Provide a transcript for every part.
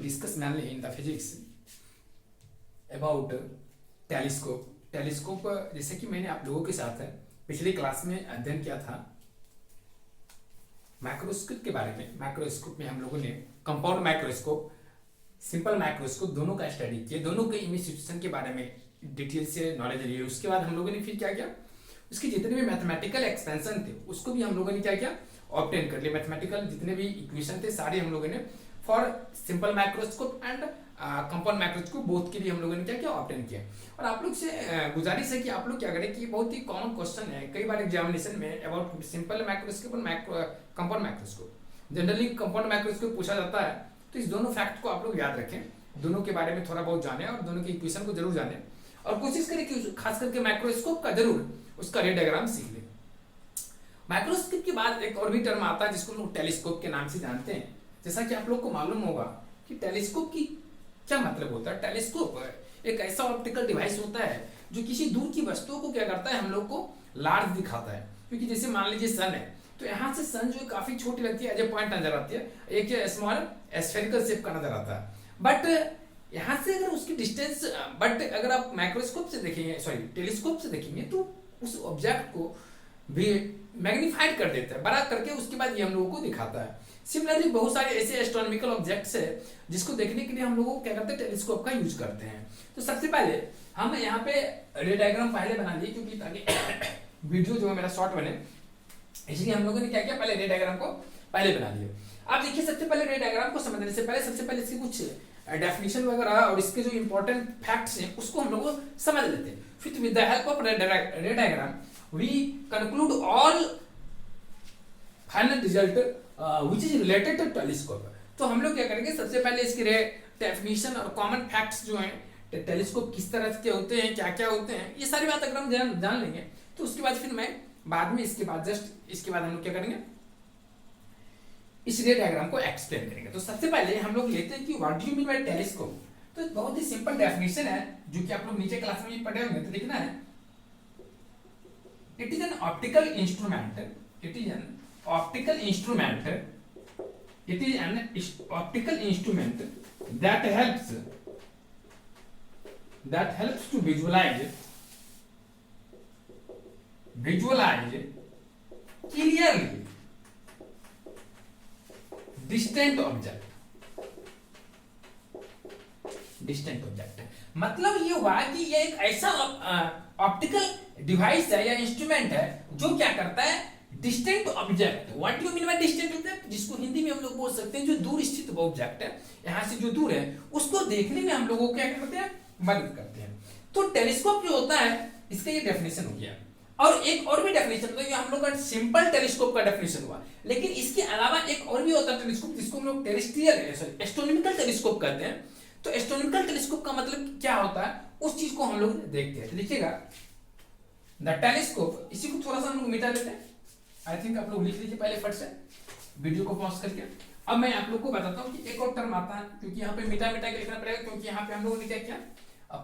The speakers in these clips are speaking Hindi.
discuss mainly in the physics about telescope. Telescope जैसे कि मैंने आप लोगों के साथ पिछली क्लास में अध्ययन किया था माइक्रोस्कोप के बारे में। माइक्रोस्कोप में हम लोगों ने कंपाउंड माइक्रोस्कोप, सिंपल माइक्रोस्कोप दोनों का स्टडी किया, दोनों के इमेज सिचुएशन के बारे में डिटेल से नॉलेज ली। उसके बाद हम लोगों ने फिर क्या किया, उसके जितने भी मैथमेटिकल एक्सपेंशन थे उसको भी हम लोगों ने क्या किया, ऑब्टेन कर लिया। मैथमेटिकल जितने भी इक्वेशन थे सारे हम लोगों ने for simple microscope and compound microscope both के लिए हम लोगों ने क्या किया, ऑब्टेन किया। और आप लोग से गुजारिश है कि आप लोग क्या करें कि बहुत ही कॉमन क्वेश्चन है कई बार एग्जामिनेशन में अबाउट सिंपल माइक्रोस्कोप और compound microscope. Generally compound microscope पूछा जाता है, तो इस दोनों फैक्ट को आप लोग याद रखें, दोनों के बारे में थोड़ा बहुत जाने और दोनों के इक्वेशन को जरूर जाने और कोशिश करें कि खास करके माइक्रोस्कोप का जरूर उसका रे डायग्राम सीख लें। माइक्रोस्कोप के बाद एक और भी टर्म आता है जिसको लोग टेलीस्कोप के नाम से जानते हैं। जैसा कि आप लोग को मालूम होगा कि टेलीस्कोप की क्या मतलब होता है। टेलीस्कोप एक ऐसा ऑप्टिकल डिवाइस होता है जो किसी दूर की वस्तुओं को क्या करता है, हम लोग को लार्ज दिखाता है। क्योंकि जैसे मान लीजिए सन है, तो यहाँ से सन जो काफी छोटी लगती है, एज ए पॉइंट नजर आती है, एक स्मॉल स्फेरिकल शेप का नजर आता है। बट यहाँ से अगर उसकी डिस्टेंस, बट अगर आप माइक्रोस्कोप से देखेंगे, सॉरी टेलीस्कोप से देखेंगे, तो उस ऑब्जेक्ट को भी मैग्नीफाइड कर देता है, बड़ा करके उसके बाद ये हम लोगों को दिखाता है। सिमिलरली बहुत सारे ऐसे एस्ट्रोनॉमिकल ऑब्जेक्ट्स है जिसको देखने के लिए हम लोग क्या करते हैं, टेलीस्कोप का यूज करते हैं। तो सबसे पहले हम यहाँ पे रे डायग्राम पहले बना लिए, क्योंकि ताकि वीडियो जो है मेरा शॉर्ट बने, इसलिए हम लोगों ने क्या किया, पहले रे डायग्राम को पहले बना लिया। आप देखिए सबसे पहले रे डायग्राम को समझने से पहले सबसे पहले इसके कुछ डेफिनेशन वगैरह और इसके जो इंपॉर्टेंट फैक्ट्स हैं उसको हम लोग समझ लेते हैं। फिर with the help of ray diagram we conclude all final result which is related to telescope. तो हम लोग क्या करेंगे, सबसे पहले इसके डेफिनेशन और कॉमन फैक्ट्स जो हैं, टेलीस्कोप किस तरह के होते हैं, क्या क्या होते हैं, ये सारी बात अगर हम जान लेंगे तो उसके बाद फिर मैं बाद में इसके बाद हम लोग क्या करेंगे, इस रे डायग्राम को एक्सप्लेन करेंगे। तो सबसे पहले हम लोग लेते हैं कि what do you mean by telescope. तो बहुत ही सिंपल डेफिनेशन है जो कि आप लोग नीचे क्लास में भी पढ़े होंगे, तो लिखना है, it is an optical instrument, it is an optical instrument, it is an optical instrument that helps to visualize clearly distant object। मतलब ये हुआ कि ये एक ऐसा ऑप्टिकल डिवाइस है या इंस्ट्रूमेंट है जो क्या करता है, distant object. What do you mean by distant object, जिसको हिंदी में हम लोग बोल सकते हैं जो दूर स्थित ऑब्जेक्ट है, यहाँ से जो दूर है उसको देखने में हम लोगों को क्या करते हैं, मदद करते हैं। तो टेलीस्कोप जो होता है इसका ये डेफिनेशन हो गया। और एक और भी डेफिनेशन होता है, हम लोग का सिंपल टेलीस्कोप का डेफिनेशन हुआ, लेकिन इसके अलावा एक और भी होता है टेलीस्कोप जिसको हम लोग टेरेस्ट्रियल सॉरी एस्ट्रोनॉमिकल टेलीस्कोप कहते हैं। तो एस्ट्रोनॉमिकल टेलीस्कोप का मतलब क्या होता है, उस चीज को हम लोग देखते हैं। लिखिएगा द टेलीस्कोप, इसी को थोड़ा सा हम लोग मिटा लेते हैं। आई थिंक आप लोग लिख लीजिए पहले फट से वीडियो को पॉज करके। अब मैं आप लोग को बताता हूँ कि एक और टर्म आता है, क्योंकि यहाँ पे मिटा के लिखना पड़ेगा, क्योंकि यहाँ पे हम लोगों ने क्या किया,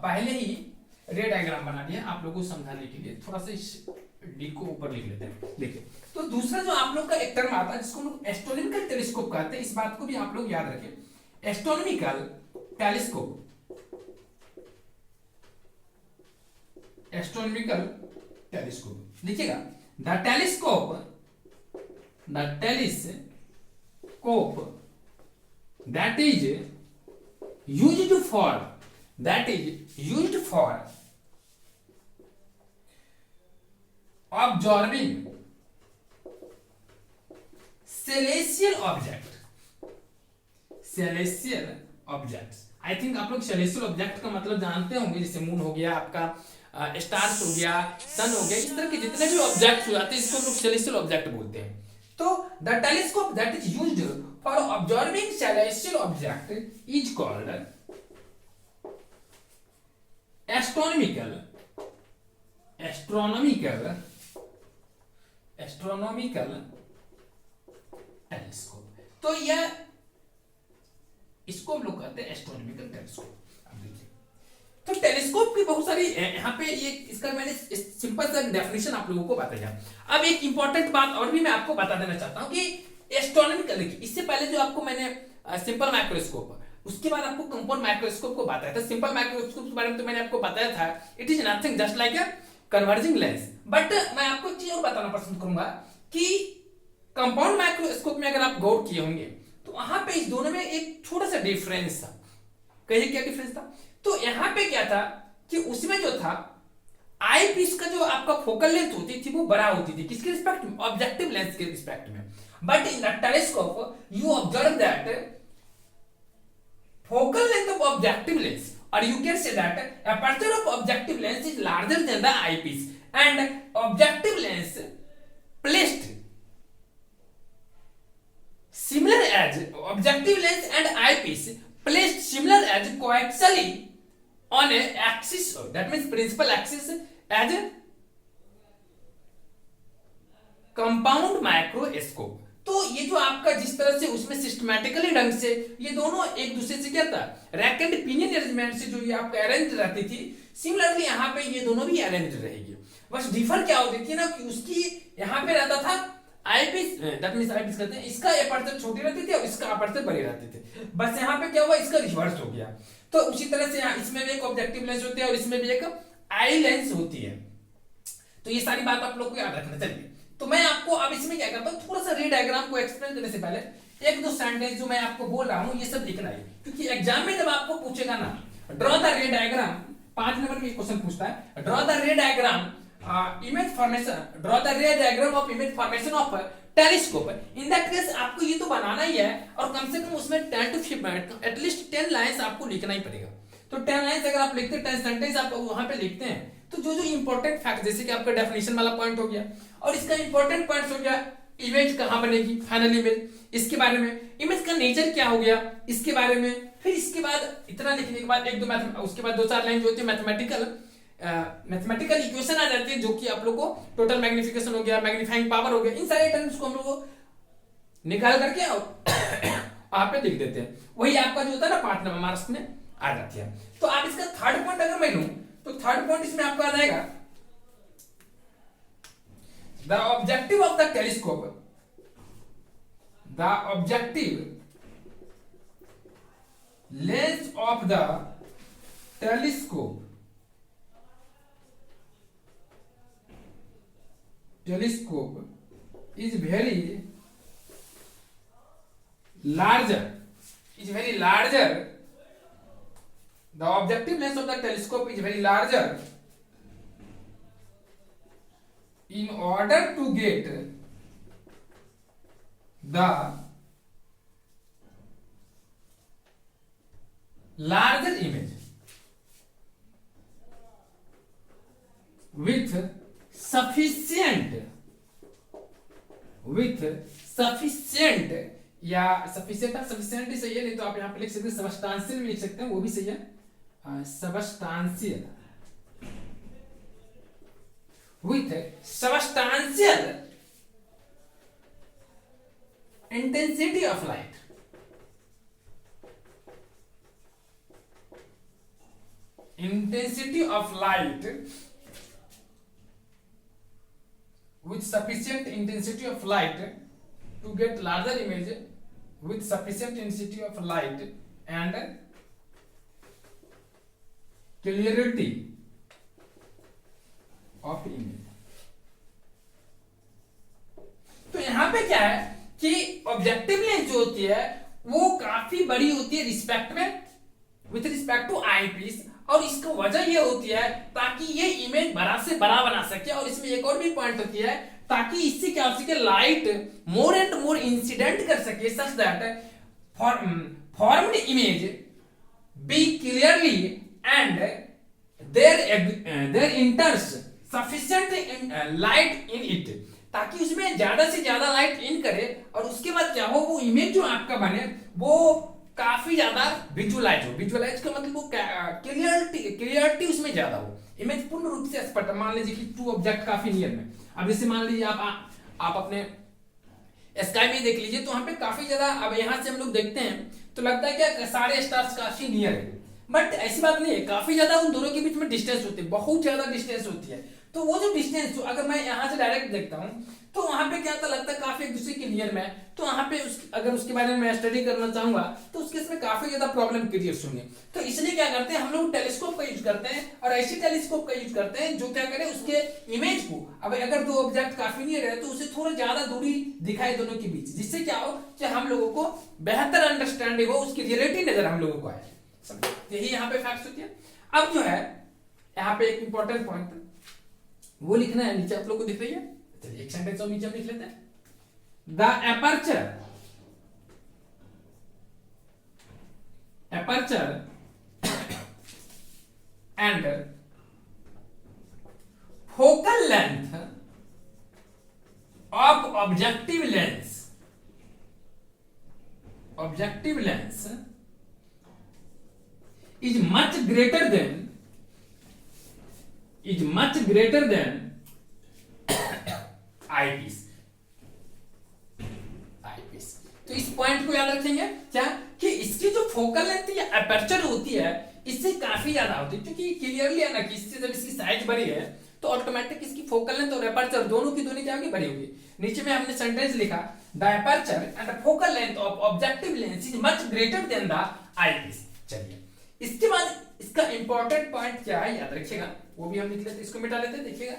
पहले ही रे डायग्राम बना दिया आप लोगों को समझाने के लिए। थोड़ा सा इस डी को ऊपर लिख लेते हैं। देखिए, तो दूसरा जो आप लोग का एक टर्म आता है जिसको हम लोग एस्ट्रोनॉमिकल टेलीस्कोप कहते हैं, इस बात को भी आप लोग याद रखें। एस्ट्रोनॉमिकल टेलीस्कोप, एस्ट्रोनॉमिकल टेलीस्कोप लिखिएगा, the telescope that is used for observing celestial objects। I think आप लोग सेलेस्टियल ऑब्जेक्ट का मतलब जानते होंगे, जैसे मून हो गया, आपका स्टार्स हो गया, सन हो गया, इस तरह के जितने भी ऑब्जेक्ट्स हो जाते हैं इसको हम लोग सेलेस्टियल ऑब्जेक्ट बोलते हैं। तो the telescope that is used for observing celestial object is called astronomical telescope. तो यह इसको हम लोग कहते हैं एस्ट्रोनॉमिकल टेलीस्कोप। तो टेलीस्कोप की बहुत सारी यहाँ पे ये इसका मैंने सिंपल सा डेफिनेशन आप लोगों को बताया। अब एक इंपॉर्टेंट बात और भी मैं आपको बता देना चाहता हूँ कि एस्ट्रोनॉमिकल, इससे पहले जो आपको मैंने सिंपल माइक्रोस्कोप, उसके बाद आपको कंपाउंड माइक्रोस्कोप को बताया था। सिंपल माइक्रोस्कोप के बारे में तो मैंने आपको बताया था, it is nothing just like a converging lens. But मैं आपको एक चीज और बताना पसंद करूंगा कि कंपाउंड माइक्रोस्कोप में अगर आप गौर किए होंगे तो वहां पे इस दोनों में एक छोटा सा डिफरेंस था। कहिए क्या डिफरेंस था? तो यहां पे क्या था कि उसमें जो था आई पीस का जो आपका फोकल लेंथ होती थी वो बड़ा होती थी, किसके रिस्पेक्ट में? ऑब्जेक्टिव लेंस के रिस्पेक्ट में। But in the telescope you observe that focal length of objective lens, or you can say that aperture of objective lens is larger than the eyepiece, and objective lens placed similar as objective lens and eyepiece placed similar as coaxially on a axis, that means principal axis, as a compound microscope। तो ये जो आपका जिस तरह से उसमें सिस्टमैटिकली ढंग से ये दोनों एक दूसरे से क्या था, रैक एंड पिनियन अरेंजमेंट से जो ये आपका अरेंज रहती थी, सिमिलरली यहाँ पे ये दोनों भी अरेंज रहेगी। बस डिफर क्या होती थी ना कि उसकी यहाँ पे रहता था आईपीस, दैट मींस आईपीस कहते हैं, इसका अपर्चर छोटी रहती थी और इसका अपर्चर बड़ी रहती थी। बस यहाँ पे क्या हुआ, इसका रिवर्स हो गया। तो उसी तरह से यहाँ इसमें भी एक ऑब्जेक्टिव लेंस होती है और इसमें भी एक आई लेंस होती है। तो ये सारी बात आप लोग को याद रखना। चलिए तो मैं आपको अब इसमें क्या करता हूँ, थोड़ा सा रे डायग्राम को एक्सप्लेन करने से पहले एक दो सेंटेंस जो मैं आपको बोल रहा हूँ ये सब लिखना है, क्योंकि एग्जाम में जब आपको पूछेगा ना ड्रॉ द रे डायग्राम, 5 नंबर में क्वेश्चन पूछता है, ड्रॉ द रे diagram image formation, draw the रे diagram of image formation of telescope. In that case आपको ये तो बनाना ही है और कम से कम उसमें 10 to 15 एटलीस्ट 10 लाइंस आपको लिखना ही पड़ेगा। तो 10 लाइंस अगर आप लिखते हैं, 10 सेंटेंस आप वहां पे लिखते हैं, तो जो जो इंपॉर्टेंट फैक्ट जैसे कि आपका डेफिनेशन वाला पॉइंट हो गया और इसका इंपॉर्टेंट पॉइंट हो गया इमेज कहां बनेगी, फाइनल इमेज, इसके बारे में, इमेज का नेचर क्या हो गया इसके बारे में, फिर इसके बाद इतना लिखने के बाद एक दो उसके बाद 2-4 लाइन जो होती है मैथमेटिकल इक्वेशन आ जाती है, जो कि आप लोग को टोटल मैग्निफिकेशन हो गया, मैग्नीफाइंग पावर हो गया, इन सारे टर्म्स को हम लोग निकाल करके वहां पे लिख देते हैं। वही आपका जो होता है ना 5 नंबर मार्क्स में आ जाती है। तो आप इसका थर्ड पॉइंट अगर मैं लूं तो थर्ड पॉइंट इसमें आपका आ जाएगा the objective of the telescope, the objective lens of the telescope, telescope is very larger, the objective length of the telescope is very larger in order to get the larger image with sufficient या सफिशिएंट ही सही है, नहीं तो आप यहाँ पे लिख सकते हैं सबस्टांशियल भी लिख सकते हैं, वो भी सही है, सबस्टांशियल with substantial intensity of light, with sufficient intensity of light to get larger image with sufficient intensity of light and clarity of image। तो यहां पे क्या है कि ऑब्जेक्टिव लेंस जो होती है वो काफी बड़ी होती है with respect to eyepiece, और इसका वजह ये होती है ताकि ये इमेज बड़ा से बड़ा बना सके। और इसमें एक और भी पॉइंट होती है ताकि इससे क्या हो सके, light more and more incident कर सके, such that formed image be clearly and there enters sufficient light in it, ताकि उसमें ज्यादा से ज्यादा लाइट इन करे और उसके बाद क्या हो, वो इमेज जो आपका बने वो काफी ज्यादा विजुअलाइज हो। विजुअलाइज का मतलब वो क्लियरिटी उसमें ज्यादा हो, इमेज पूर्ण रूप से स्पष्ट। मान लीजिए कि टू ऑब्जेक्ट काफी नियर में, अब जैसे मान लीजिए आप अपने स्काई में देख लीजिए तो वहां पे काफी ज्यादा, अब यहां से हम लोग देखते हैं तो लगता है क्या सारे स्टार्स काफी नियर है, बट ऐसी बात नहीं है, काफी ज्यादा उन दोनों के बीच में डिस्टेंस होती है, बहुत ज्यादा डिस्टेंस होती है। तो वो जो डिस्टेंस, अगर मैं यहाँ से डायरेक्ट देखता हूँ तो वहां पे क्या लगता है काफी एक दूसरे के नियर में, तो वहां पे अगर उसके बारे में मैं स्टडी करना चाहूंगा तो उसके इसमें काफी ज्यादा प्रॉब्लम क्रिएट होंगे। तो इसलिए क्या करते हैं हम लोग टेलीस्कोप का यूज करते हैं, और ऐसी टेलीस्कोप का यूज करते हैं जो क्या करे उसके इमेज को, अब अगर दो ऑब्जेक्ट काफी नियर है तो उसे थोड़ा ज्यादा दूरी दिखाए दोनों के बीच, जिससे क्या हो कि हम लोगों को बेहतर अंडरस्टैंडिंग हो, उसकी रियलिटी नजर हम लोगों को आए। समझे, यही यहाँ पे फैक्ट होती है। अब जो है यहाँ पे एक इंपॉर्टेंट पॉइंट वो लिखना है, नीचे आप लोग को दिख रही है, एक सेंटेंस और नीचे लिख लेते हैं। The aperture and focal length of objective lens is much greater than eyepiece. तो इस पॉइंट को याद रखेंगे क्या कि इसकी जो फोकल लेंथ या एपर्चर होती है इससे काफी ज्यादा होती है, क्योंकि क्लियरली है ना कि इससे जब इसकी साइज बड़ी है तो ऑटोमेटिक इसकी फोकल लेंथ और एपर्चर दोनों की क्या होगी, बड़ी होगी। नीचे में हमने सेंटेंस लिखा the aperture and the focal length of objective lens is much greater than the eyepiece. चलिए इसके बाद इसका इंपॉर्टेंट पॉइंट क्या है याद रखिएगा, वो भी हम लिख लेते, इसको मिटा लेते, देखिएगा।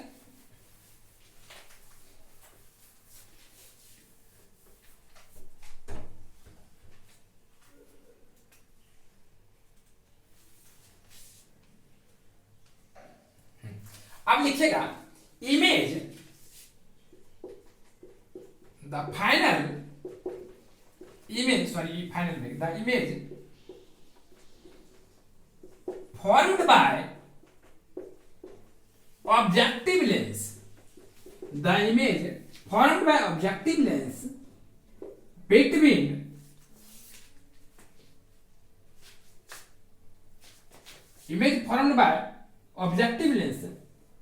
अब लिखिएगा image the image formed by objective lens, the image formed by objective lens between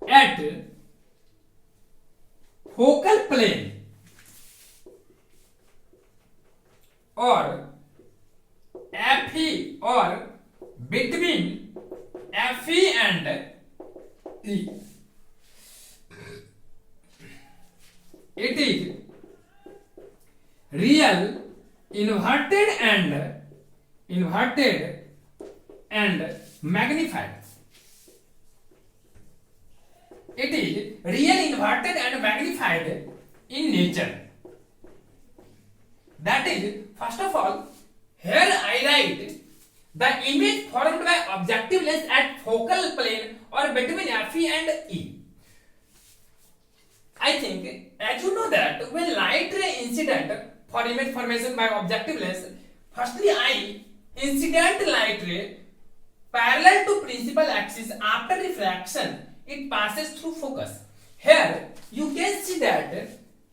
at focal plane or FE or between FE and E. It is real, inverted and magnified. It is real, inverted and magnified in nature. That is, first of all, here I write the image formed by objective lens at focal plane or between FE and E. I think, as you know that when light ray incident for image formation by objective lens, firstly incident light ray parallel to principal axis, after refraction it passes through focus. Here you can see that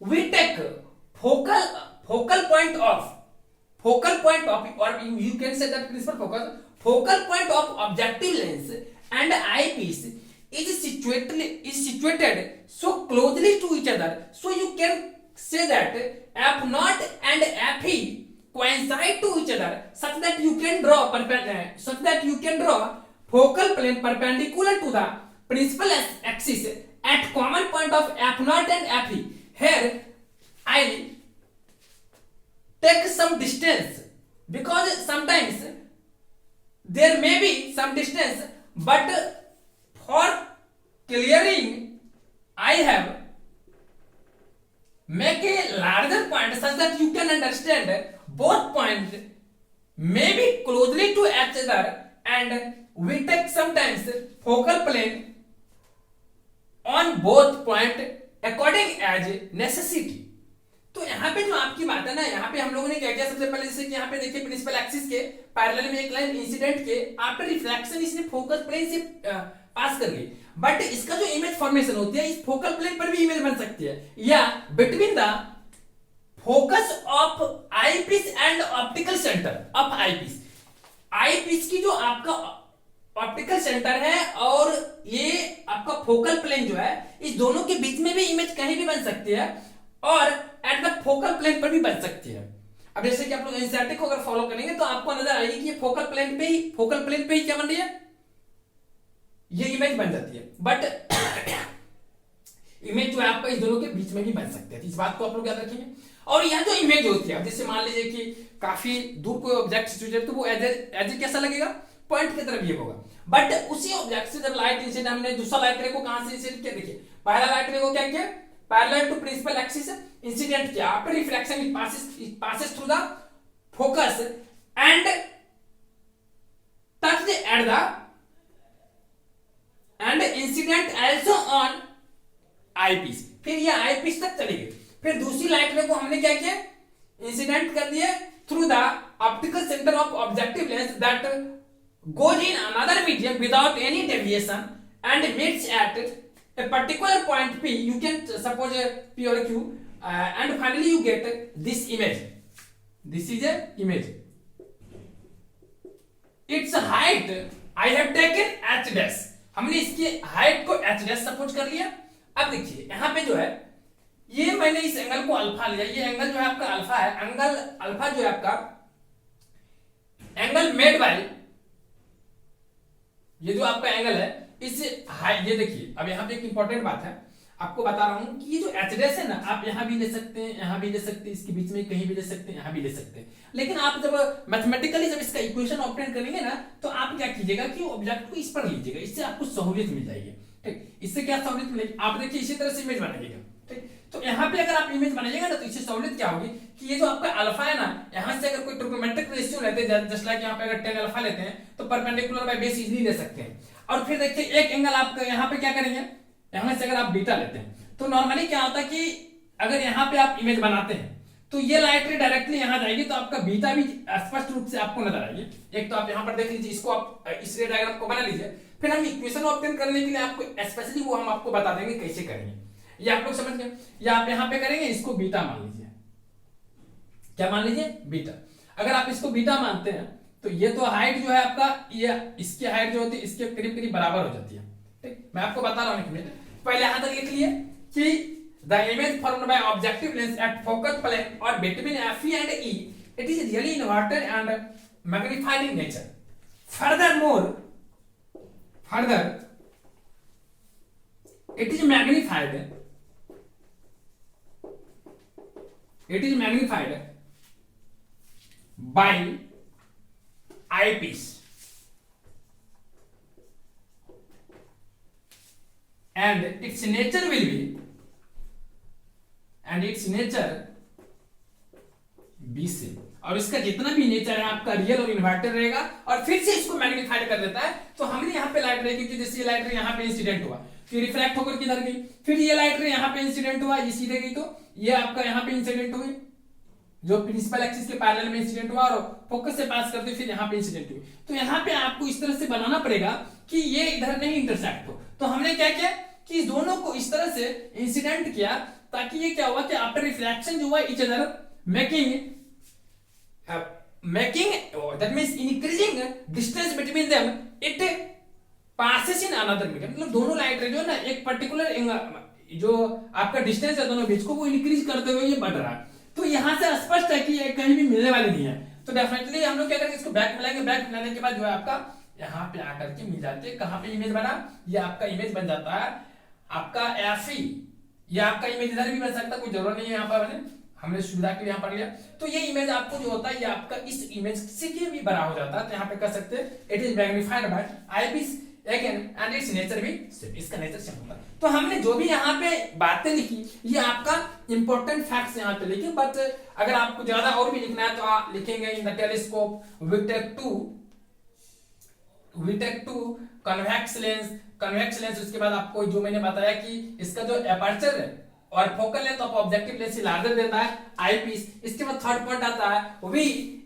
we take focal point of, or you can say that principal focus, focal point of objective lens and eyepiece is situated so closely to each other, so you can say that f0 and fe coincide to each other such that you can draw focal plane perpendicular to the principal axis at common point of f0 and fe. Here I take some distance because sometimes there may be some distance, but for clearing I have make a larger point such that you can understand both points may be closely to each other, and we take sometimes focal plane on both point according as necessity. तो यहाँ पे जो आपकी बात है ना, यहाँ पे हम लोगों ने क्या किया, सबसे पहले जैसे कि यहाँ पे देखिए प्रिंसिपल एक्सिस के पैरेलल में एक लाइन इंसिडेंट के आफ्टर रिफ्लेक्शन इसने फोकस प्लेन से पास कर ली, बट इसका जो इमेज फॉर्मेशन होती है इस फोकल प्लेन पर भी इमेज बन सकती है, या between the focus of eyepiece and optical centre of eyepiece. Eyepiece की जो आपका ऑप्टिकल सेंटर है और ये आपका फोकल प्लेन जो है, इस दोनों के बीच में भी इमेज कहीं भी बन सकती है और एट द फोकल प्लेन पर भी बन सकती है। अब जैसे कि आप लोग एनसीईआरटी को अगर फॉलो करेंगे तो आपको नजर आएगी कि ये फोकल प्लेन पे ही क्या बन रही है, ये इमेज बन जाती है। बट इमेज जो है आपका इस दोनों के बीच में भी बन सकते हैं, इस बात को आप लोग याद रखेंगे। और यह जो इमेज होती है, जैसे मान लीजिए कि काफी दूर कोई ऑब्जेक्ट सिचुएटेड, तो वो एज कैसा लगेगा, पॉइंट की तरफ ये होगा। बट उसी ऑब्जेक्ट से जब लाइट इंसिडेंट, हमने दूसरा लाइट रे को कहां से इंसिडेंट किया, देखिए पहला लाइट रे को क्या किया, parallel to principal axis incident किया, after reflection it passes through the focus and touch at the end incident also on eyepiece, फिर ये आईपीस तक चली गई। फिर दूसरी लाइट रे को हमने क्या किया, इंसिडेंट कर दिया through the optical centre of objective lens that goes in another medium without any deviation and meets at a particular point P, you can suppose a P or a Q, and finally you get this image. This is a image. Its height I have taken h dash, हमने इसकी हाइट को h dash सपोज कर लिया। अब देखिए यहाँ पे जो है, ये मैंने इस एंगल को अल्फा लिया, ये एंगल जो है आपका अल्फा है, एंगल अल्फा जो है आपका एंगल मेड बाय, ये जो आपका एंगल है इस ये देखिए, अब यहाँ पे एक इंपॉर्टेंट बात है आपको बता रहा हूं कि ये जो एच डैश है ना, आप यहाँ भी ले सकते हैं, यहाँ भी ले सकते हैं, इसके बीच में कहीं भी ले सकते हैं, यहाँ भी ले सकते हैं। लेकिन आप जब मैथमेटिकली जब इसका इक्वेशन ऑब्टेन करेंगे ना, तो आप क्या कीजिएगा कि ऑब्जेक्ट को इस पर लीजिएगा, इससे आपको सहूलियत मिल जाएगी। ठीक, इससे क्या सहूलियत मिलेगी, आप देखिए इसी तरह से इमेज बनाइएगा। ठीक, तो यहाँ पे अगर आप इमेज बनाइएगा ना, तो इससे सहूलियत क्या होगी कि ये जो आपका अल्फा है ना, यहाँ से अगर कोई ट्रिग्नोमेट्रिक रेशियो लेते हैं, जस्ट लाइक यहाँ पे अगर 10 अल्फा लेते हैं तो परपेंडिकुलर बाय बेस इजीली ले सकते हैं। और फिर देखिए एक एंगल आप यहाँ पे क्या करेंगे, यहाँ से अगर आप बीटा लेते हैं तो नॉर्मली क्या होता है कि अगर यहाँ पे आप इमेज बनाते हैं तो ये लाइट रे डायरेक्टली यहाँ जाएगी, तो आपका बीटा भी स्पष्ट रूप से आपको नजर आएगी। एक तो आप यहाँ पर देख लीजिए, इसको आप इस रे डायग्राम को बना लीजिए, फिर हम इक्वेशन ऑब्टेन करने के लिए आपको स्पेशली वो हम आपको बता देंगे कैसे करेंगे, ये आप लोग समझ गए। या आप यहाँ पे करेंगे, इसको बीटा मान लीजिए, क्या मान लीजिए, बीटा। अगर आप इसको बीटा मानते हैं तो ये तो हाइट जो है आपका, ये इसकी हाइट जो होती है इसके करीब करीब बराबर हो जाती है। ठीक, मैं आपको बता रहा हूँ, एक मिनट पहले यहां तक लिख लिए कि the image formed by objective lens at focal plane or between Fe and E, it is really inverted and magnified in nature. Further, it is magnified by eyepiece and its nature will be बी से, और इसका जितना भी नेचर है आपका रियल और इन्वर्टेड रहेगा, और फिर से इसको मैग्नीफाइड कर देता है। तो हमने यहाँ पे लाइट रे, क्योंकि जैसे ये लाइट रे यहाँ पे इंसिडेंट हुआ, फिर रिफ्लेक्ट होकर किधर गई, फिर ये लाइट रे यहाँ पे इंसिडेंट हुआ, ये सीधे गई, तो ये आपका यहाँ पे इंसिडेंट हुई, जो प्रिंसिपल एक्सिस के पैरेलल में इंसिडेंट हुआ, और फोकस से पास करते फिर यहाँ पे इंसिडेंट हुई। तो यहाँ पे आपको इस तरह से बनाना पड़ेगा कि ये इधर नहीं इंटरसेक्ट हो। तो हमने क्या किया कि दोनों को इस तरह से इंसिडेंट किया, ताकि ये क्या हुआ कि आफ्टर रिफ्लेक्शन जो हुआ each other making that means increasing distance between them, it passes in another medium। मतलब दोनों लाइट रे जो है ना, एक पर्टिकुलर जो आपका डिस्टेंस है दोनों बीच को, वो इंक्रीज करते हुए ये बढ़ रहा है। तो यहाँ से स्पष्ट है कि ये कहीं भी मिलने वाली नहीं है। तो डेफिनेटली हम लोग क्या करेंगे, इसको बैक मिलाएंगे, बैक मिलाने के बाद जो है आपका यहाँ पे आकर के मिल जाती है। कहाँ पे इमेज बना, ये आपका इमेज बन जाता है आपका Fe। ये आपका इमेज इधर भी बन सकता है, कोई जरूरत नहीं है, यहाँ पर हमने सुविधा के लिए यहाँ पर लिया। तो ये इमेज आपको जो होता है, ये आपका इस इमेज से भी बड़ा हो जाता है। तो यहाँ पे कर सकते हैं it is magnified by eyepiece again and its nature भी सेम, इसका नेचर सेम होता है। तो हमने जो भी यहाँ पे बातें लिखी, ये आपका इंपॉर्टेंट फैक्ट्स यहाँ पे लिखे। बट अगर आपको ज्यादा और भी लिखना है तो आप लिखेंगे in the telescope we take 2 convex lens. उसके बाद आपको जो मैंने बताया कि इसका जो एपर्चर है और focal length of objective lens से लार्जर देता है आईपीस। इसके बाद थर्ड पॉइंट आता है we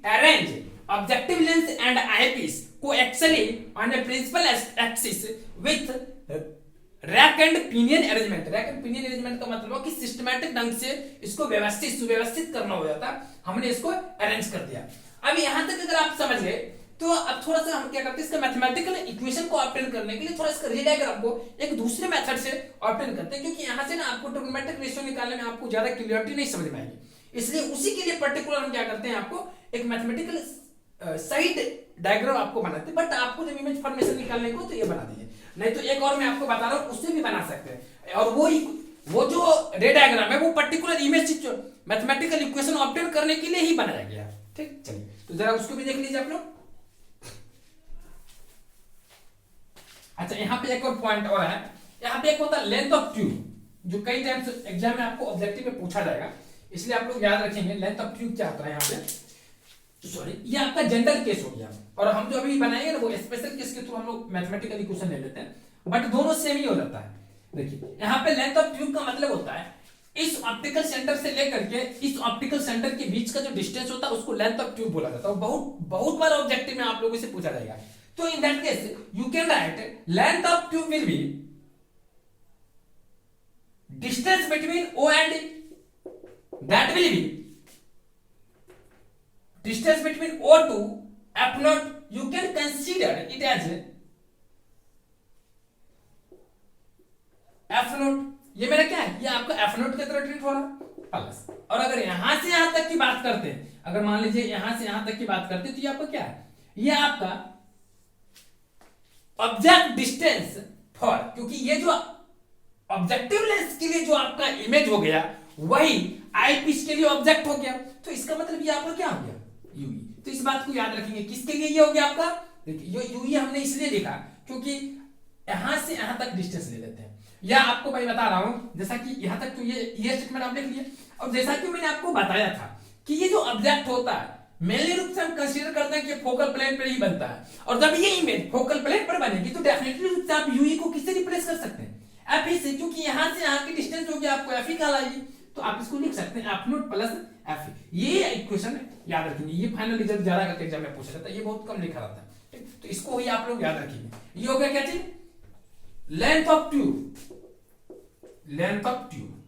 arrange objective lens and eyepiece coaxially on a principal axis with rack and pinion arrangement. Rack and pinion arrangement का मतलब कि सिस्टमैटिक ढंग से इसको सुव्यवस्थित करना हो जाता। हमने इसको अरेंज कर दिया। अब यहां तक अगर आप समझ गए, तो अब थोड़ा सा हम क्या करते हैं, इसका मैथमेटिकल इक्वेशन को ऑब्टेन करने के लिए थोड़ा इसका रे डायग्राम को एक दूसरे मेथड से ऑब्टेन करते हैं, क्योंकि यहां से ना आपको ट्रिग्नोमेट्रिक रेशियो निकालने में आपको ज्यादा क्लियरिटी नहीं समझ में आएगी। इसलिए उसी के लिए पर्टिकुलर हम क्या करते हैं, आपको एक मैथमेटिकल साइड डायग्राम आपको बनाते हैं। बट आपको जब इमेज फॉर्मेशन निकालने को तो ये बना दीजिए, नहीं तो एक और मैं आपको बता रहा हूँ उससे भी बना सकते हैं। और वो वो जो रे डायग्राम है वो particular image mathematical equation obtain करने के लिए ही बनाया गया। ठीक, चलिए तो जरा उसको भी देख लीजिए आप लोग। अच्छा, यहाँ पे एक और पॉइंट और है, यहाँ पे एक होता है लेंथ ऑफ ट्यूब, जो कई टाइम्स एग्जाम में आपको ऑब्जेक्टिव में पूछा जाएगा, इसलिए आप लोग याद रखेंगे लेंथ ऑफ ट्यूब क्या होता है। यहाँ पे सॉरी, ये आपका जनरल केस हो गया, और हम जो अभी बनाएंगे ना वो स्पेशल केस के थ्रू हम लोग मैथमेटिकल इक्वेशन ले लेते हैं, बट दोनों सेम ही हो जाता है। देखिए यहाँ पे लेंथ ऑफ ट्यूब का मतलब होता है इस ऑप्टिकल सेंटर से लेकर के इस ऑप्टिकल सेंटर के बीच का जो डिस्टेंस होता है उसको लेंथ ऑफ ट्यूब बोला जाता है। बहुत बहुत बार ऑब्जेक्टिव में आप लोगों से पूछा जाएगा। तो इन that case you can write length of tube will be distance between O and D, that will be distance between O to F naught. You can consider it as F naught. ये मेरा क्या है, ये आपका F naught की तरह ट्रीट हो रहा प्लस, और अगर यहां से यहां तक की बात करते हैं, अगर मान लीजिए यहां से यहां तक की बात करते हैं, तो ये आपका क्या है, ये आपका ऑब्जेक्ट डिस्टेंस फॉर, क्योंकि ये जो ऑब्जेक्टिव लेंस के लिए जो आपका इमेज हो गया वही आई पीस के लिए ऑब्जेक्ट हो गया, तो इसका मतलब ये आपका क्या हो गया, यूई। तो इस बात को याद रखेंगे, किसके लिए ये हो गया आपका, देखिए ये यूई हमने इसलिए लिखा क्योंकि यहां से यहां तक डिस्टेंस ले लेते हैं, या आपको मैं बता रहा हूं जैसा कि यहां तक तो ये स्टेटमेंट आप लिख लिए, और जैसा कि मैंने आपको बताया था कि ये जो ऑब्जेक्ट होता है मेनली रूप से हम कंसीडर करते हैं कि फोकल प्लेन पर ही बनता है, और जब ये इमेज फोकल प्लेन पर बनेगी तो डेफिनेटली रूप से आप यूई को किससे रिप्लेस कर सकते हैं, एफ ही से, क्योंकि यहां से यहां की डिस्टेंस हो गया आपको एफ ही कहलाएगी, तो आप इसको लिख सकते हैं एफ नॉट प्लस एफ। ये इक्वेशन याद रखेंगे, ये फाइनल रिजल्ट ज्यादा करके एग्जाम में पूछा जाता है, ये बहुत कम लिखा रहता है, ठीक, तो इसको ही आप लोग याद रखेंगे। ये हो गया क्या चीज, length of tube, length of tube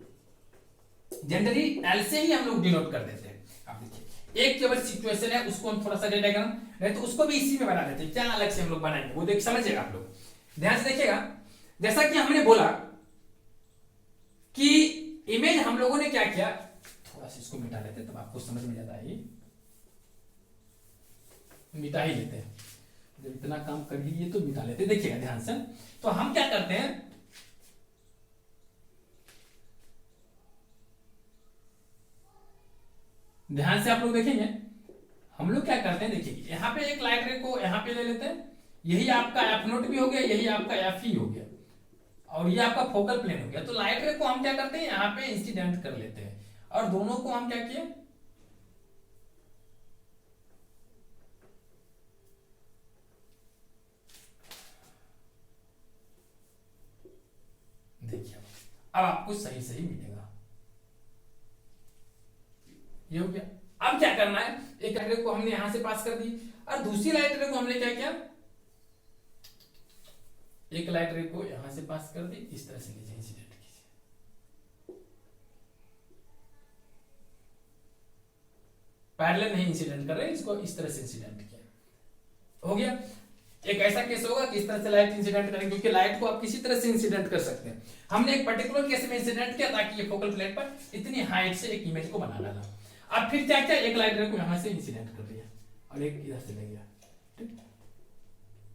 generally L से ही हम लोग डिनोट कर देते हैं। आप देखिए एक केवल सिचुएशन है, उसको हम थोड़ा सा डायग्राम नहीं तो उसको भी इसी में बना देते हैं, क्या अलग से हम लोग बनाएंगे वो देख समझिएगा आप लोग, ध्यान से देखिएगा। जैसा कि हमने बोला कि इमेज हम लोगों ने क्या किया, थोड़ा सा इसको मिटा लेते हैं तब आपको समझ में ज्यादा आएगी, मिटा ही लेते हैं, जब इतना काम कर ही लिए तो मिटा लेते हैं। देखिएगा ध्यान से, तो हम क्या करते हैं, ध्यान से आप लोग देखेंगे, हम लोग क्या करते हैं, देखिए यहाँ पे एक लाइट रे को यहाँ पे ले लेते हैं, यही आपका एफ नोट भी हो गया, यही आपका एफ ही हो गया, और ये आपका फोकल प्लेन हो गया। तो लाइट रे को हम क्या करते हैं, यहाँ पे इंसिडेंट कर लेते हैं, और दोनों को हम क्या किए, देखिए अब आपको सही सही मिलेगा, ये हो गया। अब क्या करना है, एक लाइट रे को हमने यहां से पास कर दी, और दूसरी लाइट रे को हमने क्या किया, एक लाइट रे को यहां से पास कर दी, इस तरह से लीजिए, इंसिडेंट कीजिए, पैरेलल नहीं इंसिडेंट कर रहे, इसको इस तरह से इंसिडेंट किया, हो गया। एक ऐसा केस होगा कि इस तरह से लाइट इंसिडेंट करेंगे, क्योंकि लाइट को आप किसी तरह से इंसिडेंट कर सकते हैं, हमने एक पर्टिकुलर केस में इंसिडेंट किया ताकि ये फोकल प्लेन पर इतनी हाइट से एक इमेज को बना डाला। अब फिर क्या किया, एक लाइट रे को यहां से इंसिडेंट कर दिया और एक इधर से ले गया, ठीक,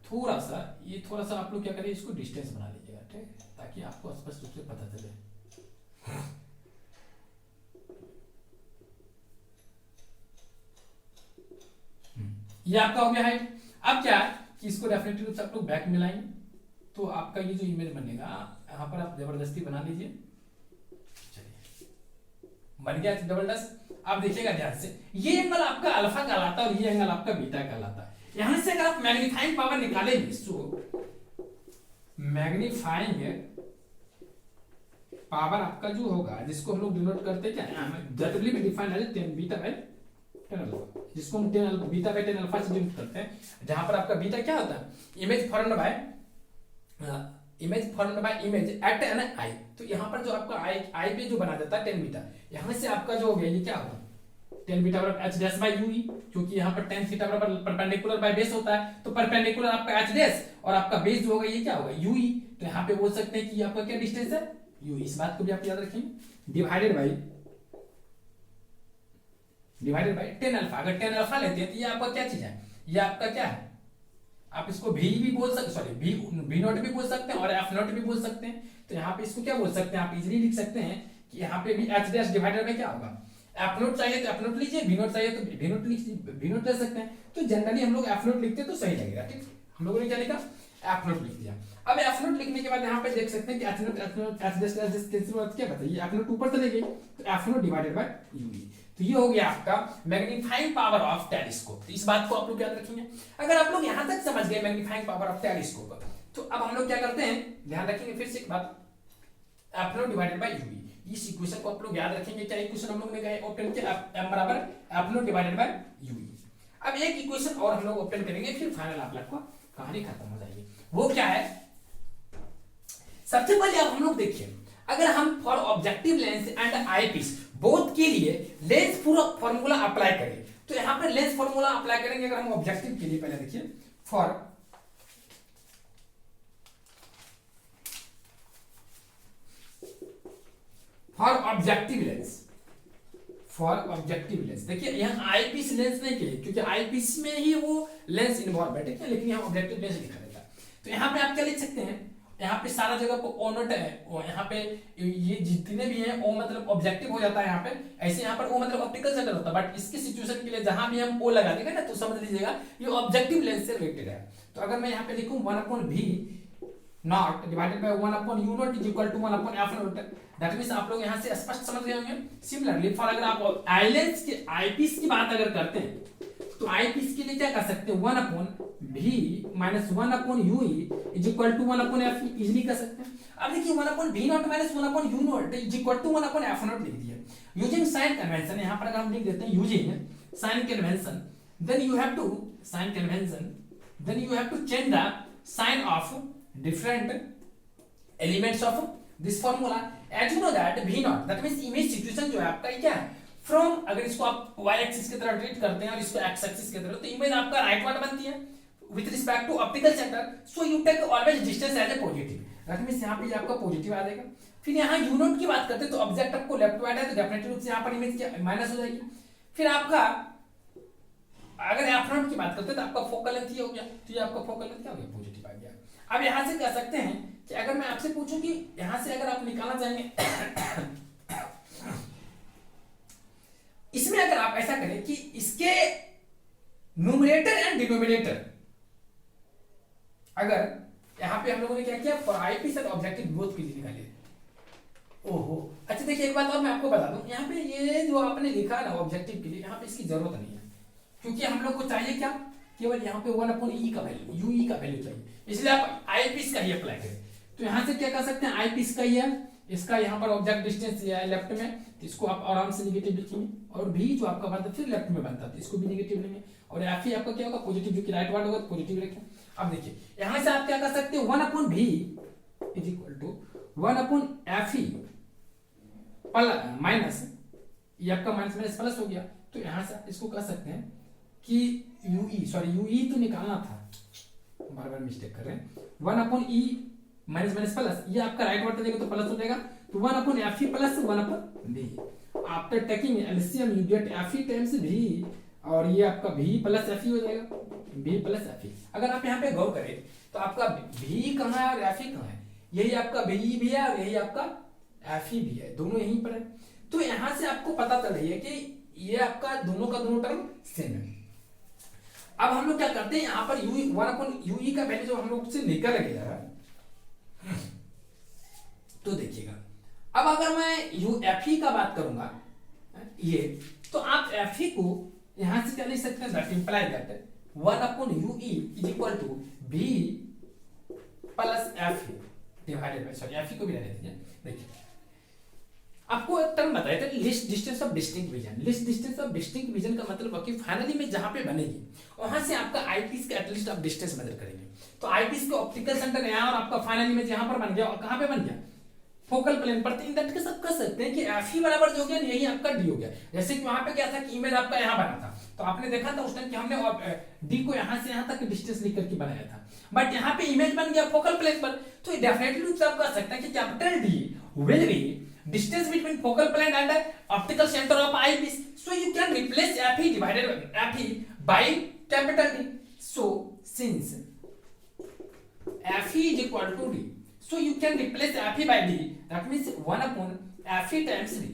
थोड़ा सा ये थोड़ा सा आप लोग क्या करिए, इसको डिस्टेंस बना लीजिएगा, ठीक, ताकि आपको स्पष्ट रूप से पता चले। ये आपका हो गया हाइट। अब क्या है कि इसको डेफिनेटली रूप से आप लोग बैक मिलाएंगे, तो आपका ये जो इमेज बनेगा यहाँ पर आप जबरदस्ती बना लीजिए, चलिए बन गया जबरदस्त। आप देखिएगा ध्यान से, ये एंगल आपका अल्फा कहलाता है और ये एंगल आपका बीटा कहलाता है। यहां से अगर आप मैग्नीफाइंग पावर निकालेंगे, मैग्नीफाइंग पावर आपका जो होगा, जिसको हम लोग डिनोट करते हैं क्या, जनरली में डिफाइन है 10 बीटा बाय 10 अल्फा, जिसको हम 10 बीटा बाय 10 अल्फा से डिनोट करते हैं, जहां पर आपका बीटा क्या होता है, image formed by image at an eye. तो यहाँ पर जो आपका आई पे जो बना देता है 10 बीटा, यहाँ से आपका जो हो गया ये क्या होगा, 10 बीटा बराबर h डैश बाय यूई, क्योंकि यहाँ पर tan थीटा बराबर परपेंडिकुलर बाय बेस होता है, तो परपेंडिकुलर आपका h डैश और आपका बेस जो होगा ये क्या होगा यूई, तो यहाँ पे बोल सकते हैं कि ये आपका क्या डिस्टेंस है, यूई। इस बात को भी आप याद रखेंगे, डिवाइडेड बाय 10 अल्फा। अगर 10 अल्फा लेते हैं तो ये आपका क्या चीज है, ये आपका क्या है, आप इसको भी बोल सकते, सॉरी भी नॉट भी बोल सकते हैं और एफ नॉट भी बोल सकते हैं। तो यहाँ पे इसको क्या बोल सकते हैं, आप इजीली लिख सकते हैं कि यहाँ पे भी एच डैश डिवाइडेड बाय क्या होगा, एफ नोट चाहिए तो एफ नोट लीजिए, भी नोट चाहिए तो भी नोट लीजिए, भी नोट ले सकते हैं। तो जनरली हम लोग एफ नोट लिखते हैं तो सही लगेगा, ठीक। हम लोगों ने क्या लिखा, एफ नोट लिख दिया। अब एफ नोट लिखने के बाद यहाँ पे देख सकते हैं कि H naught h dash cancel होता है, क्या बताइए, एफ नोट ऊपर चले गए तो F note divided by UV. तो ये हो गया आपका मैग्नीफाइंग पावर ऑफ टेलीस्कोप। तो इस बात को आप लोग याद रखेंगे। अगर आप लोग यहां तक समझ गए मैग्नीफाइंग पावर ऑफ टेलीस्कोप, तो अब हम लोग क्या करते हैं, ध्यान रखेंगे फिर से एक बात, F not divided bye UV. इस इक्वेशन को आप लोग याद रखेंगे। क्या इक्वेशन हम लोग ने गए ऑप्टेन किया, एम बराबर F not divided bye UV. अब एक इक्वेशन और हम लोग ऑप्टेन करेंगे, फिर फाइनल आप लोग को कहानी खत्म हो जाएगी। वो क्या है, सबसे पहले अब हम लोग देखिए, अगर हम for objective lens and eyepiece both के लिए लेंस पूरा फॉर्मूला अप्लाई करें, तो यहां पर लेंस फॉर्मूला अप्लाई करेंगे। अगर हम ऑब्जेक्टिव के लिए पहले देखिए, for objective lens, for objective lens, देखिए यहाँ आईपीस लेंस नहीं के लिए, क्योंकि आईपीस में ही वो लेंस इन्वॉल्व है, ठीक है, लेकिन यहाँ ऑब्जेक्टिव लेंस लिखा रहता है। तो यहाँ पे आप क्या लिख सकते हैं, यहाँ पे सारा जगह को ओ नोट है, और यहाँ पे ये जितने भी हैं ओ मतलब ऑब्जेक्टिव हो जाता है यहाँ पे, ऐसे यहाँ पर ओ मतलब ऑप्टिकल सेंटर होता है। बट इसके सिचुएशन के लिए जहां भी हम ओ लगा देंगे ना, तो समझ लीजिएगा ये ऑब्जेक्टिव लेंस से रिलेटेड है। तो अगर मैं यहाँ पे लिखूं 1/v not divided by 1/u not is equal to 1/f not, that means आप लोग यहाँ से स्पष्ट समझ गए होंगे। सिमिलरली फॉर अगर आप आईलेंस के आईपीस की बात अगर करते हैं, तो आईपीस के लिए क्या कर सकते हैं, 1/v minus 1/u is equal to 1/f easily कर सकते हैं। अब देखिए 1/v not minus 1/u not is equal to 1/f not लिख दिया यूजिंग साइन कन्वेंशन। यहाँ पर अगर हम लिख देते हैं using sign convention, then you have to sign convention, then you have to change the sign of different elements of this formula as you know that v naught that means image situation जो है आपका क्या है, from अगर इसको आप y axis की तरह ट्रीट करते हैं और इसको x axis की तरह, तो इमेज आपका राइट वार्ड बनती है with respect to optical center, so you take always distance as a positive, that means यहाँ पे आपका पॉजिटिव आ जाएगा। फिर यहाँ u naught की बात करते हैं, तो ऑब्जेक्ट आपको लेफ्ट वाइड है, तो डेफिनेटली रूप से यहाँ पर इमेज क्या माइनस हो जाएगी। फिर आपका अगर एफ नॉट की बात करते हैं, तो आपका फोकल लेंथ ये हो गया, तो ये आपका फोकल लेंथ क्या हो गया, पॉजिटिव आ गया। अब यहां से कह सकते हैं कि अगर मैं आपसे पूछूं कि यहां से अगर आप निकालना चाहेंगे इसमें अगर आप ऐसा करें कि इसके न्यूमरेटर एंड डिनोमिनेटर, अगर यहां पे हम लोगों ने क्या किया, for eyepiece and objective both के लिए निकाले। ओहो अच्छा, देखिए एक बात और मैं आपको बता दूं, यहाँ पे ये जो आपने लिखा ना ऑब्जेक्टिव के लिए, यहाँ पे इसकी जरूरत नहीं है, क्योंकि हम लोग को चाहिए क्या, केवल यहाँ पे 1/e का वैल्यू, यूई का वैल्यू चाहिए, इसलिए आप आईपीस का ही अप्लाई करें। तो यहाँ से क्या कर सकते हैं, आईपीस का ही है, इसका यहाँ पर ऑब्जेक्ट डिस्टेंस है लेफ्ट में, तो इसको आप आराम से नेगेटिव लिखेंगे, और भी जो आपका बनता है फिर लेफ्ट में बनता है, तो इसको भी नेगेटिव लेंगे, और एफ ही आपका क्या होगा, पॉजिटिव, जो कि राइट वार्ड होगा पॉजिटिव रखें। अब देखिए यहाँ से आप क्या कर सकते हैं, 1/v is equal to 1/fe minus, ये आपका माइनस माइनस प्लस हो गया, तो यहाँ से इसको कह सकते हैं कि यूई, सॉरी यूई तो निकालना था, बार बार मिस्टेक कर रहे हैं, 1/e माइनस माइनस प्लस, ये आपका राइट वर्ड देगा तो प्लस हो जाएगा, तो 1/fe plus 1/v। After taking LCM you get fe times v, और ये आपका v प्लस fe हो जाएगा, v प्लस fe। अगर आप यहाँ पे गौर करें तो आपका v कहाँ है और fe कहाँ है, यही आपका ve भी है और यही आपका fe भी है, दोनों यहीं पर है। तो यहाँ से आपको पता चल रही है कि ये आपका दोनों का दोनों टर्म सेम है। अब हम लोग क्या करते हैं, यहाँ पर u1/ue का वैल्यू जो हम लोग से निकल गया है, तो देखिएगा अब अगर मैं fe का बात करूंगा ये, तो आप fe को यहां से क्या लिख सकते हैं, that imply that 1/ue is equal to v plus fe divided by, sorry fe को भी रहने दीजिए। देखिए आपको एक टर्म बताया था, list distance of distinct vision. List distance of distinct vision का मतलब कि फाइनली में जहां पे बनेगी वहां से आपका आईपीस का एटलीस्ट आप डिस्टेंस मेजर करेंगे, तो आईपीस के ऑप्टिकल सेंटर यहाँ और आपका फाइनली में जहां पर बन गया, और कहां पे बन गया, फोकल प्लेन पर। इन दैट केस आप कह सकते हैं कि एफ बराबर जो हो गया यही आपका डी हो गया। जैसे कि वहां पे क्या था कि इमेज आपका यहाँ बना था, तो आपने देखा था उस टाइम कि हमने डी को यहाँ से यहाँ तक डिस्टेंस लिख करके बनाया था, बट यहाँ पे इमेज बन गया फोकल प्लेन पर, तो डेफिनेटली आप कह सकते हैं कि capital D will be distance between focal plane and optical center of eyepiece, so you can replace fe divided by fe by capital D. So since Fe is equal to D. So you can replace Fe by D. That means 1 upon Fe times D.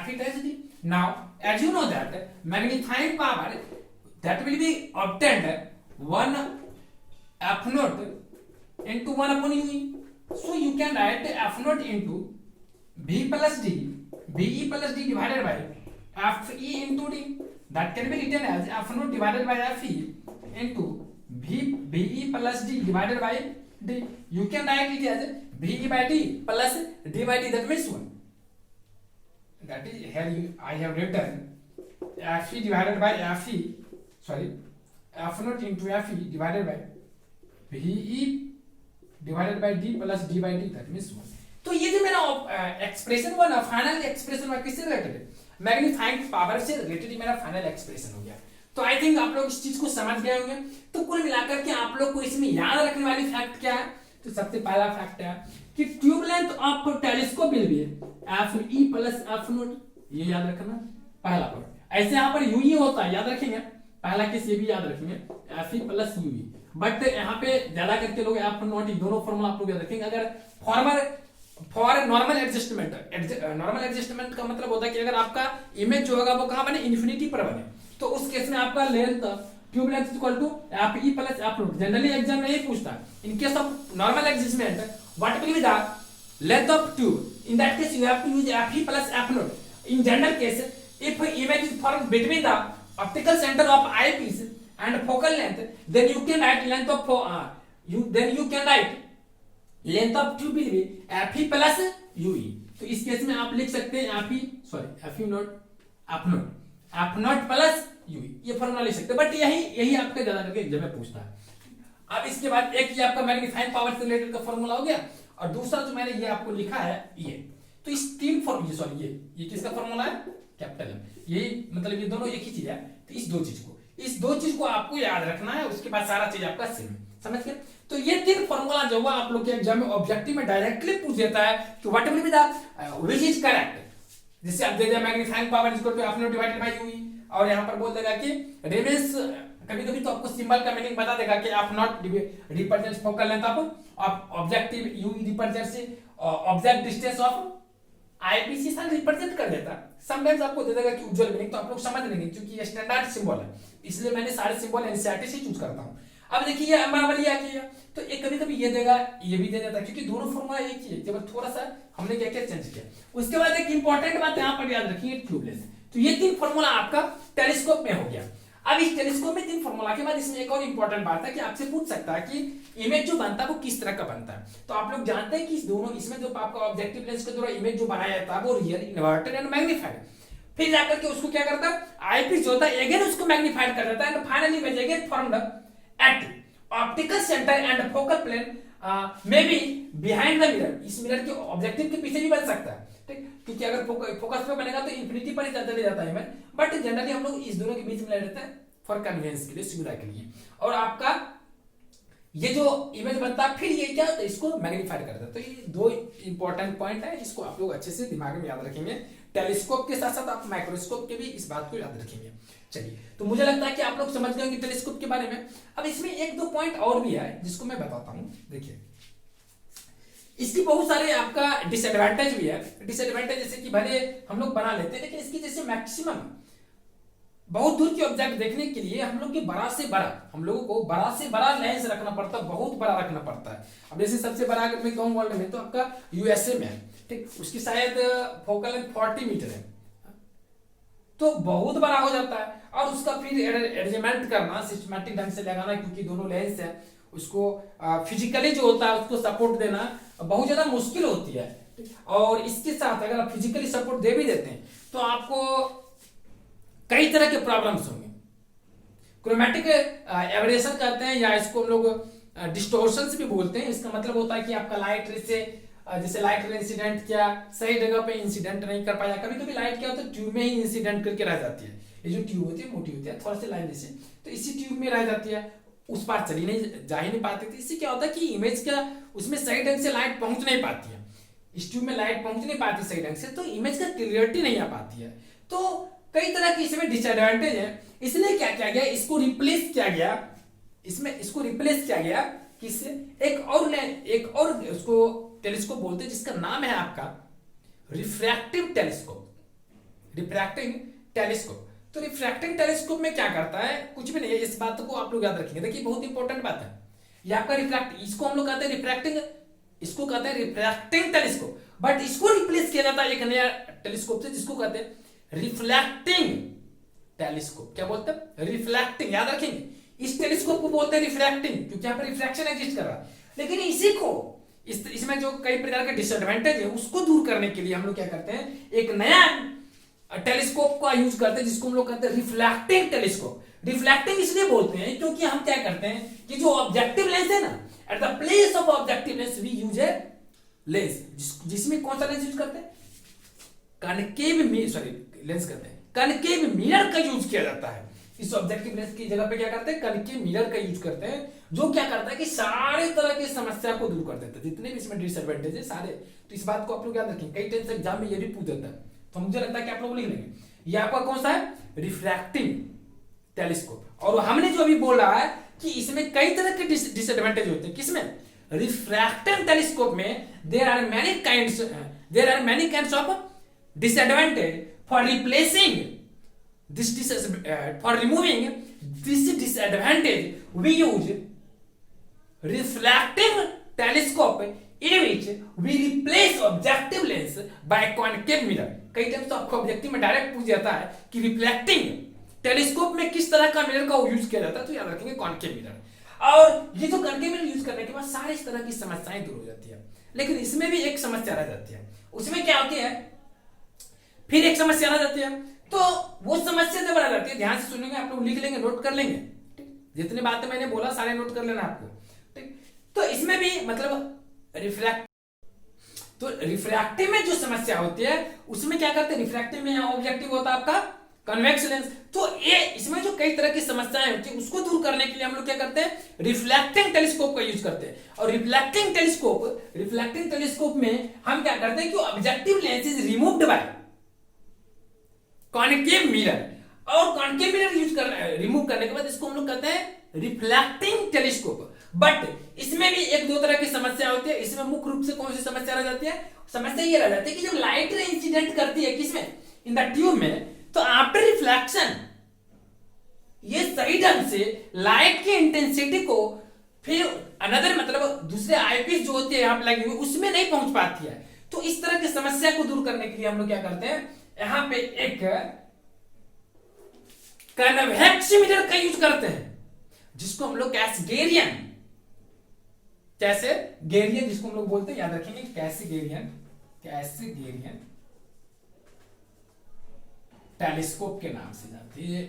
Fe times D. Now, as you know that magnifying power that will be obtained 1 F naught into 1 upon UE. So you can write F naught into V plus D, VE plus D divided by Fe into D. That can be written as F naught divided by Fe into VE plus D divided by D. You can write it as VE by D plus D by D. That means 1. That is here I have written Fe divided by Fe. Sorry, F naught into Fe divided by VE divided by D plus D by D. That means 1. तो ये जो मेरा एक्सप्रेशन हुआ ना, फाइनल एक्सप्रेशन हुआ किससे रिलेटेड है? मैग्नीफाइंग पावर से रिलेटेड मेरा फाइनल एक्सप्रेशन हो गया। तो आई थिंक आप लोग इस चीज को समझ गए होंगे। तो कुल मिलाकर के आप लोग को इसमें याद रखने वाली फैक्ट क्या है? तो सबसे पहला फैक्ट है कि tube length of telescope will be F E plus F not, ये याद रखना पहला पॉइंट। ऐसे यहाँ पर यूई होता है, याद रखेंगे पहला केस ये भी याद रखेंगे F E plus U E, but यहाँ पे ज्यादा करके लोग एफ नॉट ई दोनों फॉर्मूला आप लोग याद रखेंगे। अगर for normal adjustment, normal adjustment का मतलब होता है कि अगर आपका इमेज जो होगा वो कहाँ बने, इन्फिनिटी पर बने, तो उस केस में आपका length tube length is equal to F E plus F not. Generally exam में यही पूछता है। In case of normal adjustment what will be the length of tube? In that case you have to use F E plus F not. In general case if image is formed between the optical centre of eyepiece and focal length, then you can write length of you can write length of tube will be Fe plus UE। तो इस केस में आप लिख सकते हैं Fe नॉट प्लस UE, ये फॉर्मूला लिख सकते हैं। बट यही आपका ज्यादा करके एग्जाम में पूछता है। अब इसके बाद एक ये आपका मैग्नीफाइंग पावर से रिलेटेड का फॉर्मूला हो गया, और दूसरा जो मैंने ये आपको लिखा है ये। तो इस तीन फॉर्मूला ये किसका फॉर्मूला है? Capital M. ये मतलब ये दोनों एक ही चीज है। तो इस दो चीज को आपको याद रखना है, उसके बाद सारा चीज आपका सेम। समझ गए? तो ये तीन फॉर्मूला जो हुआ आप लोग के एग्जाम में ऑब्जेक्टिव में डायरेक्टली पूछ देता है कि what will be the which is correct. जैसे आप दे दिया magnifying power is equal to F not divided by U E, और यहां पर बोल देगा कि रेडियस, कभी-कभी तो आपको सिंबल का मीनिंग बता देगा कि F not represents focal length of objective, U E represents object distance of eyepiece सन रिप्रेजेंट कर देता। समटाइम्स आपको दे देगा कि उज्जवल मीनिंग, तो आप लोग समझ लेंगे क्योंकि ये स्टैंडर्ड सिंबल है, इसलिए मैंने सारे सिंबल एनसीईआरटी से चूज करता हूं। अब देखिए ये अम्बावली आ गया, तो एक कभी-कभी ये देगा, ये भी दे देता, क्योंकि दोनों फॉर्मूला एक ही है, केवल थोड़ा सा हमने क्या-क्या चेंज किया। उसके बाद एक इंपॉर्टेंट बात यहां पर याद रखिए, ट्यूबलेस। तो ये तीन फॉर्मूला आपका टेलीस्कोप में हो गया। अब इस टेलीस्कोप में तीन फॉर्मूला के बाद इसमें एक और इंपॉर्टेंट बात है कि आपसे पूछ सकता है कि इमेज जो बनता है वो किस तरह का बनता है। तो आप लोग जानते हैं कि इस दोनों इसमें जो आपका ऑब्जेक्टिव लेंस के द्वारा इमेज जो बनाया जाता है वो रियल, इन्वर्टेड एंड मैग्नीफाइड। फिर जाकर के उसको क्या करता है, आईपीस जो होता है अगेन उसको मैग्नीफाइड कर देता है, and finally image again formed at optical centre and focal plane may be behind the mirror. इस मिरर के ऑब्जेक्टिव के पीछे भी बन सकता है, ठीक, क्योंकि अगर फोकस पे बनेगा तो इंफिनिटी पर ही चले जाता है, बट जनरली हम लोग इस दोनों के बीच में ले लेते हैं फॉर कन्वीनियंस के लिए, सुविधा के लिए। और आपका ये जो इमेज बनता है फिर ये क्या होता है, इसको मैग्नीफाइड करता है। तो ये दो इंपॉर्टेंट पॉइंट है, इसको आप लोग अच्छे से दिमाग में याद रखेंगे। टेलीस्कोप के साथ साथ आप माइक्रोस्कोप के भी इस बात को याद रखेंगे। चलिए, तो मुझे लगता है कि आप लोग समझ गए होंगे टेलीस्कोप के बारे में। अब इसमें एक दो पॉइंट और भी है जिसको मैं बताता हूं। देखिए, इसकी बहुत सारे आपका डिसएडवांटेज भी है। डिसएडवांटेज जैसे कि भले हम लोग बना लेते हैं, लेकिन इसकी जैसे मैक्सिमम बहुत दूर के ऑब्जेक्ट देखने के लिए हम लोग हम लोगों को बड़ा से बड़ा लेंस रखना पड़ता है, बहुत बड़ा रखना पड़ता है। अब जैसे सबसे बड़ा अगर मैं कहूं वर्ल्ड में तो आपका यूएसए में है, ठीक, उसकी शायद फोकल लेंथ 40 मीटर है, तो बहुत बड़ा हो जाता है। और उसका फिर एडजस्टमेंट करना, सिस्टमैटिक ढंग से लगाना, क्योंकि दोनों लेंस है, उसको फिजिकली जो होता है उसको सपोर्ट देना बहुत ज्यादा मुश्किल होती है। और इसके साथ अगर आप फिजिकली सपोर्ट दे भी देते हैं तो आपको कई तरह के प्रॉब्लम्स होंगे। क्रोमैटिक एबरेशन कहते हैं, या इसको हम लोग डिस्टोर्शन भी बोलते हैं। इसका मतलब होता है कि आपका लाइट रे से जैसे लाइट रे इंसिडेंट क्या सही जगह पे इंसिडेंट नहीं कर पाया। कभी कभी लाइट क्या होता है, ट्यूब में ही इंसिडेंट करके रह जाती है। ये जो ट्यूब होती है मोटी होती है, थोड़ा सी लाइन जैसे, तो इसी ट्यूब में रह जाती है, उस पार जा ही नहीं पाती थी। इससे क्या होता है कि इमेज का उसमें सही ढंग से लाइट पहुंच नहीं पाती है, इस ट्यूब में लाइट पहुंच नहीं पाती सही ढंग से, तो इमेज का क्लियरिटी नहीं आ पाती है। तो कई तरह की इसमें डिसएडवांटेज है। इसलिए क्या किया गया, इसको रिप्लेस किया गया कि किससे? एक और उसको टेलीस्कोप बोलते हैं जिसका नाम है आपका रिफ्रैक्टिव टेलीस्कोप। Refracting telescope. तो रिफ्रैक्टिंग टेलीस्कोप में क्या करता है? कुछ भी नहीं है, इस बात को आप लोग याद रखेंगे। देखिए बहुत इंपॉर्टेंट बात है, ये आपका रिफ्रैक्ट, इसको हम लोग कहते हैं रिफ्रैक्टिंग, इसको कहते हैं रिफ्रैक्टिंग टेलीस्कोप, बट इसको रिप्लेस किया जाता है एक नया टेलीस्कोप से जिसको कहते हैं रिफ्लेक्टिंग टेलीस्कोप। क्या बोलते हैं? रिफ्लेक्टिंग। याद रखेंगे, इस टेलीस्कोप को बोलते हैं रिफ्रैक्टिंग क्योंकि यहाँ पर रिफ्रैक्शन एग्जिस्ट कर रहा है। लेकिन इसी को इसमें जो कई प्रकार के डिसएडवांटेज है उसको दूर करने के लिए हम लोग क्या करते हैं, एक नया टेलीस्कोप का यूज करते हैं जिसको हम लोग कहते हैं रिफ्लेक्टिंग टेलीस्कोप। रिफ्लेक्टिंग इसलिए बोलते हैं क्योंकि हम क्या करते हैं कि जो ऑब्जेक्टिव लेंस है ना, at the place of objective lens we use a lens, जिसमें कौन सा लेंस यूज करते हैं? कनकेव लेंस करते हैं, कनकेव मिरर का यूज किया जाता है। इस ऑब्जेक्टिव लेंस की जगह पे क्या करते हैं? कनकेव मिरर का यूज करते हैं, जो क्या करता है कि सारे तरह की समस्या को दूर कर देता है, जितने भी इसमें डिसएडवांटेज है सारे। तो इस बात को आप लोग याद रखें, कई टेंस एग्जाम में ये भी पूछ देता है, तो मुझे लगता है कि आप लोग लिख लेंगे। ये आपका कौन सा है? Refracting telescope. और हमने जो अभी बोला है कि इसमें कई तरह के डिसएडवांटेज होते हैं। किसमें? रिफ्रैक्टिंग टेलीस्कोप में there are many kinds of disadvantage for replacing for removing this disadvantage we use refracting telescope in which we replace objective lens by concave mirror। कई टाइम तो आपको ऑब्जेक्टिव में डायरेक्ट पूछ जाता है कि रिफ्लेक्टिंग टेलीस्कोप में किस तरह का मिरर का यूज किया जाता है, तो याद रखेंगे कॉनकेव मिरर। और ये जो कॉनकेव मिरर यूज करने के बाद सारी इस तरह की समस्याएं दूर हो जाती है। लेकिन इसमें भी एक समस्या रह जाती है। उसमें क्या होती है? फिर एक समस्या रह जाती है, तो वो समस्या जब आ जाती है, ध्यान से सुनेंगे आप लोग, लिख लेंगे, नोट कर लेंगे, ठीक? जितनी बातें मैंने बोला सारे नोट कर लेना आपको, ठीक? तो इसमें भी मतलब रिफ्रैक्टिव में जो समस्या होती है उसमें क्या करते हैं? रिफ्रैक्टिव में ऑब्जेक्टिव होता है आपका कन्वेक्स लेंस। तो ये इसमें जो कई तरह की समस्याएं होती है उसको दूर करने के लिए हम लोग क्या करते हैं? रिफ्लेक्टिंग टेलीस्कोप का यूज करते हैं। और रिफ्लेक्टिंग टेलीस्कोप में हम क्या करते हैं कि objective lens is removed by concave mirror, और कॉनकेव मिरर यूज कर रिमूव करने के बाद इसको हम लोग कहते हैं रिफ्लेक्टिंग टेलीस्कोप। बट इसमें भी एक दो तरह की समस्या होती है। इसमें मुख्य रूप से कौन सी समस्या रह जाती है? समस्या ये रह जाती है कि जब लाइट रे इंसिडेंट करती है किसमें? इन द ट्यूब में, तो आफ्टर रिफ्लेक्शन ये सही ढंग से लाइट की इंटेंसिटी को फिर अनदर मतलब दूसरे आईपीस जो होती है यहाँ पे लगी हुई उसमें नहीं पहुंच पाती है। तो इस तरह की समस्या को दूर करने के लिए हम लोग क्या करते हैं? यहां पे एक कन्वेक्स मिरर का यूज करते हैं जिसको हम लोग कैसगेरियन जिसको हम लोग बोलते हैं, याद रखेंगे, कैसगेरियन टेलीस्कोप के नाम से जानते हैं।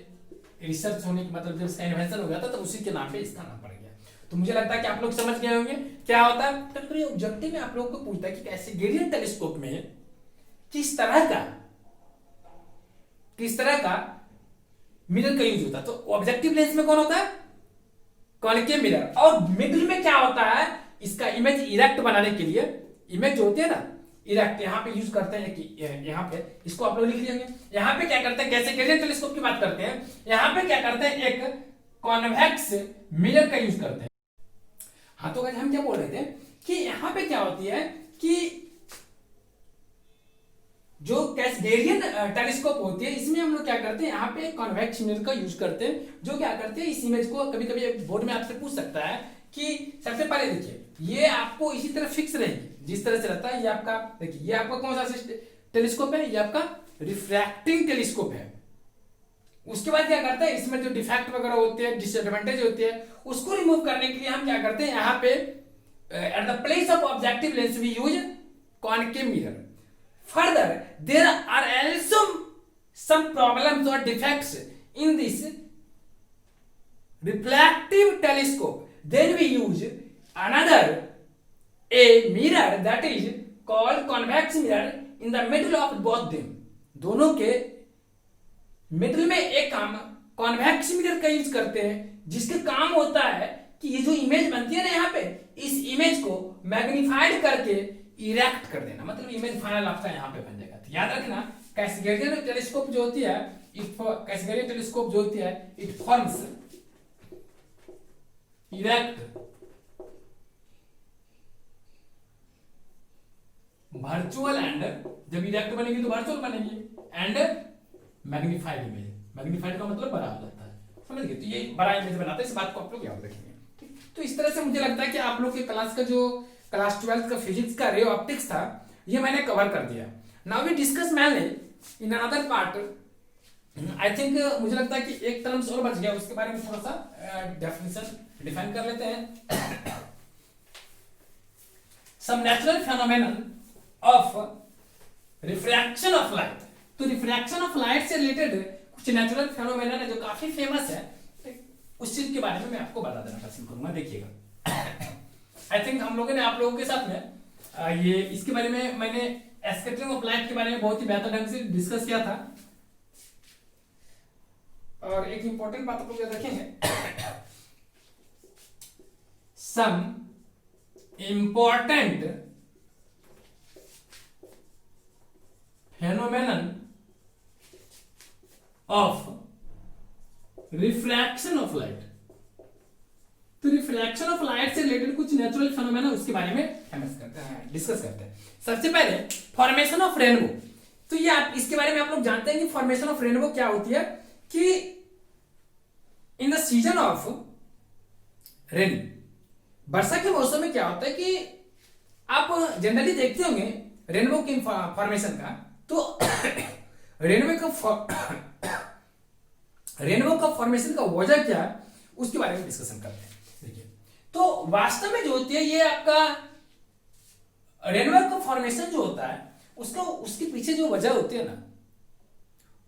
रिसर्च होने की मतलब जब इसका इन्वेंशन हो गया था तो उसी के नाम पे इसका नाम पड़ गया। तो मुझे लगता है कि आप लोग समझ गए होंगे क्या होता है। तो ऑब्जेक्टिव में आप लोग को पूछता है कि कैसगेरियन टेलीस्कोप में किस तरह का मिरर का यूज होता है। तो ऑब्जेक्टिव लेंस में कौन होता है? Concave mirror. और मिडिल में क्या होता है? इसका इमेज इरेक्ट बनाने के लिए, इमेज जो होती है ना इरेक्ट, यहाँ पे यूज करते हैं कि यहाँ पे इसको आप लोग लिख लेंगे। यहाँ पे क्या करते हैं? कैसगेरियन टेलीस्कोप की बात करते हैं, यहाँ पे क्या करते हैं? एक कॉन्वेक्स मिरर का यूज करते हैं। हाँ, तो हम क्या बोल रहे थे कि यहाँ पे क्या होती है कि जो कैसगेरियन टेलीस्कोप होती है इसमें हम लोग क्या करते हैं? यहाँ पे कॉन्वेक्स मिरर का यूज करते हैं, जो क्या करते हैं इस इमेज को कभी कभी बोर्ड में आपसे पूछ सकता है कि सबसे पहले देखिए ये आपको इसी तरह फिक्स रहेगी जिस तरह से रहता है। ये आपका देखिए, ये आपका कौन सा टेलीस्कोप है? ये आपका रिफ्रैक्टिंग टेलीस्कोप है। उसके बाद क्या करता है? इसमें जो डिफेक्ट वगैरह होते हैं, डिसएडवांटेज होते हैं, उसको रिमूव करने के लिए हम क्या करते हैं? यहाँ पे at the place of objective lens we use concave mirror. Further, there are also some problems or defects in this reflective telescope. Then we use a mirror that is called convex mirror in the middle of both them. दोनों के मिडिल में एक हम कॉन्वेक्स मिरर का यूज करते हैं जिसके काम होता है कि ये जो इमेज बनती है ना यहाँ पे, इस इमेज को मैग्नीफाइड करके इरेक्ट कर देना, मतलब इमेज फाइनल आपका यहाँ पे बन जाएगा। तो याद रखना, कैसगेरियन टेलीस्कोप जो होती है, it forms erect virtual and, जब इरेक्ट बनेगी तो वर्चुअल बनेगी, एंड मैग्नीफाइड इमेज। मैग्नीफाइड का मतलब बड़ा हो जाता है, समझ गए? तो ये बड़ा इमेज बनाता है, इस बात को आप लोग याद रखेंगे। ठीक, तो इस तरह से मुझे लगता है कि आप लोग के क्लास का जो क्लास 12 का फिजिक्स का रे ऑप्टिक्स था ये मैंने कवर कर दिया। Now we discuss mainly in another part. I think मुझे लगता है कि एक टर्म्स और बच गया, उसके बारे में थोड़ा सा डेफिनेशन डिफाइन कर लेते हैं। Some natural phenomenon of refraction of light. तो रिफ्रैक्शन ऑफ लाइट से रिलेटेड कुछ नेचुरल फेनोमेनन है जो काफी फेमस है, उस चीज के बारे में मैं आपको बता देना पसंद करूंगा। देखिएगा, आई थिंक हम लोगों ने आप लोगों के साथ में ये इसके बारे में मैंने स्कैटरिंग ऑफ लाइट के बारे में बहुत ही बेहतर ढंग से डिस्कस किया था। और एक इंपॉर्टेंट बात आप लोग याद रखेंगे, some important phenomenon of refraction of light. तो रिफ्रैक्शन ऑफ लाइट से रिलेटेड कुछ नेचुरल फेनोमेना उसके बारे में डिस्कस करते हैं। सबसे पहले फॉर्मेशन ऑफ रेनबो। तो ये आप इसके बारे में आप लोग जानते हैं कि फॉर्मेशन ऑफ रेनबो क्या होती है, कि in the season of rain, वर्षा के मौसम में क्या होता है कि आप जनरली देखते होंगे रेनबो की फॉर्मेशन का। तो रेनबो का फॉर्मेशन का वजह क्या है उसके बारे में डिस्कशन करते हैं। देखिए, तो वास्तव में जो होती है ये आपका रेनबो का फॉर्मेशन जो होता है उसका उसके पीछे जो वजह होती है ना,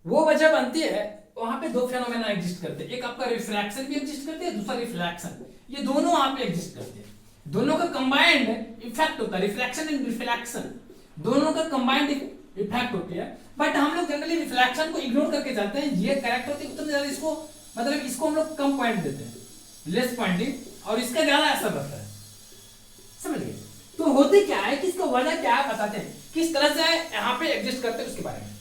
वो वजह बनती है, वहां पे दो फेनोमेना एग्जिस्ट करते हैं। एक आपका रिफ्रैक्शन भी एग्जिस्ट करते हैं, दूसरा रिफ्लेक्शन। ये दोनों वहां पे एग्जिस्ट करते हैं, दोनों का कंबाइंड इफेक्ट होता है। रिफ्लेक्शन एंड रिफ्लेक्शन दोनों का कंबाइंड इफेक्ट होती है। बट हम लोग जनरली रिफ्लेक्शन को इग्नोर करके जाते हैं, ये करेक्ट होती है उतना ज्यादा, इसको मतलब इसको हम लोग कम पॉइंट देते हैं, लेस पॉइंटिंग, और इसका ज्यादा असर रहता है, समझ गए? तो होती क्या है कि इसका वजह क्या है बताते हैं, किस तरह से यहाँ पे एग्जिस्ट करते हैं उसके बारे में।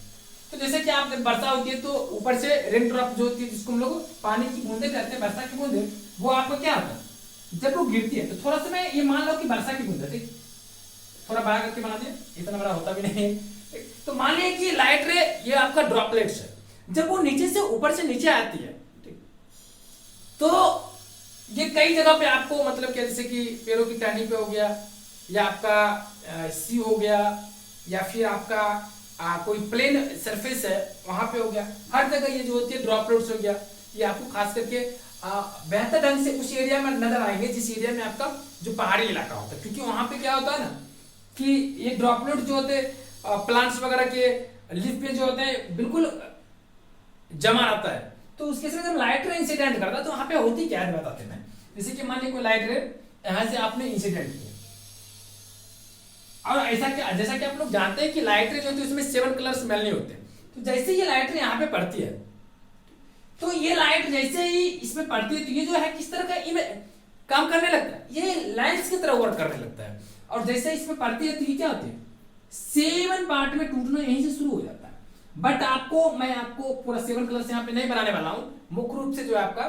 तो जैसे कि आप जब वर्षा होती है तो ऊपर से रेन ड्रॉप जो होती है, जिसको हम लोग पानी की बूंदे कहते हैं, वर्षा की बूंदे, वो आपको क्या होता है जब वो गिरती है। तो थोड़ा सा मैं ये मान लो कि वर्षा की बूंदे, ठीक, थोड़ा बड़ा करके बना दिया, इतना बड़ा होता भी नहीं। तो मान लिया कि लाइट रे ये आपका ड्रॉपलेट्स है, जब वो नीचे से ऊपर से नीचे आती है, ठीक, तो ये कई जगह पे आपको मतलब क्या, जैसे कि पैरों की टहनी पे हो गया, या आपका सी हो गया, या फिर आपका कोई प्लेन सरफेस है वहां पे हो गया, हर जगह ये जो होती है ड्रॉपलेट्स हो गया। ये आपको खास करके बेहतर ढंग से उस एरिया में नजर आएंगे जिस एरिया में आपका जो पहाड़ी इलाका होता है, क्योंकि वहां पे क्या होता है ना कि ये ड्रॉपलेट जो होते हैं प्लांट्स वगैरह के लीफ पे जो होते हैं बिल्कुल जमा रहता है। तो उसके साथ जब लाइट रे इंसिडेंट करता है तो वहां पे होती क्या है बताते हैं। जैसे कि मान लीजिए कोई लाइट रे यहां से आपने इंसिडेंट किया, और ऐसा क्या, जैसा कि आप लोग जानते हैं कि लाइट रे जो होती है उसमें 7 कलर्स मिलने होते हैं। तो जैसे ये लाइट रे यहाँ पे पड़ती है, तो ये लाइट जैसे ही इसमें पड़ती है तो ये जो है किस तरह का काम करने लगता है, ये लेंस की तरह वर्क करने लगता है। और जैसे इसमें पड़ती है तो ये क्या होती है, 7 पार्ट में टूटना यहीं से शुरू हो जाता है। बट मैं आपको पूरा 7 कलर्स यहाँ पे नहीं बनाने वाला हूँ, मुख्य रूप से जो है आपका